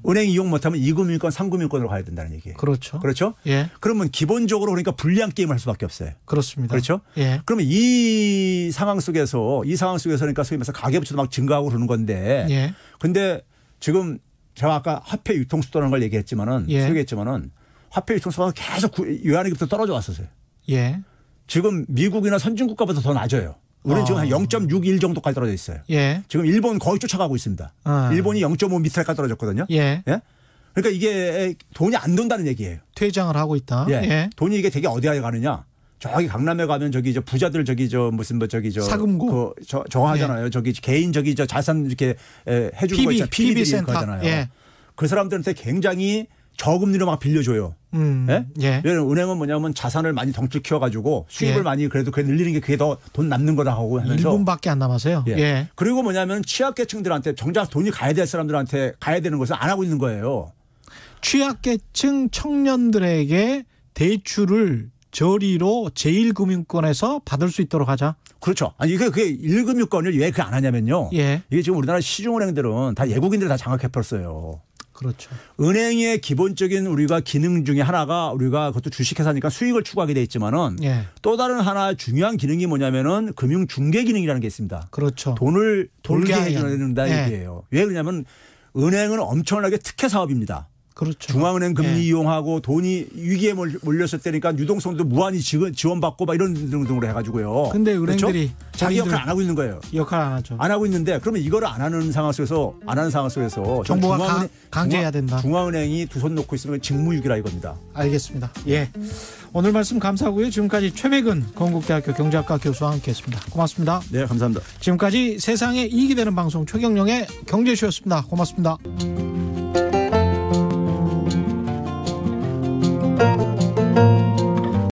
Speaker 3: 은행 이용 못하면 2금융권, 3금융권으로 가야 된다는 얘기예요.
Speaker 2: 그렇죠.
Speaker 3: 그렇죠?
Speaker 2: 예.
Speaker 3: 그러면 기본적으로 그러니까 불리한 게임을 할 수밖에 없어요.
Speaker 2: 그렇습니다.
Speaker 3: 그렇죠?
Speaker 2: 예.
Speaker 3: 그러면 이 상황 속에서 그러니까 소위 말해서 가계부채도 막 증가하고 그러는 건데
Speaker 2: 예.
Speaker 3: 근데 지금 제가 아까 화폐 유통수도라는 걸 얘기했지만은
Speaker 2: 예.
Speaker 3: 소개했지만은 화폐 유통수도가 계속 외환위기부터 떨어져 왔었어요.
Speaker 2: 예.
Speaker 3: 지금 미국이나 선진국가보다 더 낮아요. 우리는 지금 한 0.61 정도까지 떨어져 있어요.
Speaker 2: 예.
Speaker 3: 지금 일본 거의 쫓아가고 있습니다. 일본이 0.5 밑에까지 떨어졌거든요.
Speaker 2: 예.
Speaker 3: 예? 그러니까 이게 돈이 안 돈다는 얘기예요.
Speaker 2: 퇴장을 하고 있다.
Speaker 3: 예.
Speaker 2: 예.
Speaker 3: 돈이 이게 되게 어디에 가느냐? 저기 강남에 가면 저기 저 부자들 저기 저 무슨 뭐 저기 저
Speaker 2: 사금고
Speaker 3: 저거 하잖아요.
Speaker 2: 예.
Speaker 3: 저기 개인 저기 저 자산 이렇게 해주는 거 있잖아요.
Speaker 2: PB
Speaker 3: PB들이
Speaker 2: 센터.
Speaker 3: 하잖아요.
Speaker 2: 예.
Speaker 3: 그 사람들한테 굉장히 저금리로 막 빌려줘요. 예?
Speaker 2: 예.
Speaker 3: 왜냐면 은행은 뭐냐면 자산을 많이 덩치 키워가지고 수입을
Speaker 2: 예.
Speaker 3: 많이 그래도 그게 늘리는 게 그게 더 돈 남는 거다 하고 하면서
Speaker 2: 1분밖에 안 남았어요.
Speaker 3: 예.
Speaker 2: 예.
Speaker 3: 그리고 뭐냐면 취약계층들한테 정작 돈이 가야 될 사람들한테 가야 되는 것을 안 하고 있는 거예요.
Speaker 2: 취약계층 청년들에게 대출을 저리로 제1금융권에서 받을 수 있도록 하자.
Speaker 3: 그렇죠. 아니 그게 1금융권을 왜 그게 안 하냐면요.
Speaker 2: 예.
Speaker 3: 이게 지금 우리나라 시중은행들은 다 외국인들이 다 장악해버렸어요.
Speaker 2: 그렇죠.
Speaker 3: 은행의 기본적인 우리가 기능 중에 하나가 우리가 그것도 주식회사니까 수익을 추구하게 돼 있지만은
Speaker 2: 예.
Speaker 3: 또 다른 하나 중요한 기능이 뭐냐면은 금융 중개 기능이라는 게 있습니다.
Speaker 2: 그렇죠.
Speaker 3: 돈을 돌게
Speaker 2: 돌게
Speaker 3: 해줘야 된다
Speaker 2: 예.
Speaker 3: 얘기예요. 왜 그러냐면 은행은 엄청나게 특혜 사업입니다.
Speaker 2: 그렇죠.
Speaker 3: 중앙은행 금리
Speaker 2: 예.
Speaker 3: 이용하고 돈이 위기에 몰렸을 때니까 유동성도 무한히 지원받고 막 이런 등등으로 해가지고요.
Speaker 2: 근데 은행들이
Speaker 3: 그렇죠? 자기 역할 안 하고 있는 거예요.
Speaker 2: 역할 안 하죠.
Speaker 3: 안 하고 있는데 그러면 이거를 안 하는 상황 속에서
Speaker 2: 정부가 강제해야 된다.
Speaker 3: 중앙은행이 두 손 놓고 있으면 직무유기라 이겁니다.
Speaker 2: 알겠습니다. 예. 오늘 말씀 감사하고요. 지금까지 최백은 건국대학교 경제학과 교수와 함께했습니다. 고맙습니다.
Speaker 3: 네, 감사합니다.
Speaker 2: 지금까지 세상에 이익이 되는 방송 최경영의 경제쇼였습니다. 고맙습니다.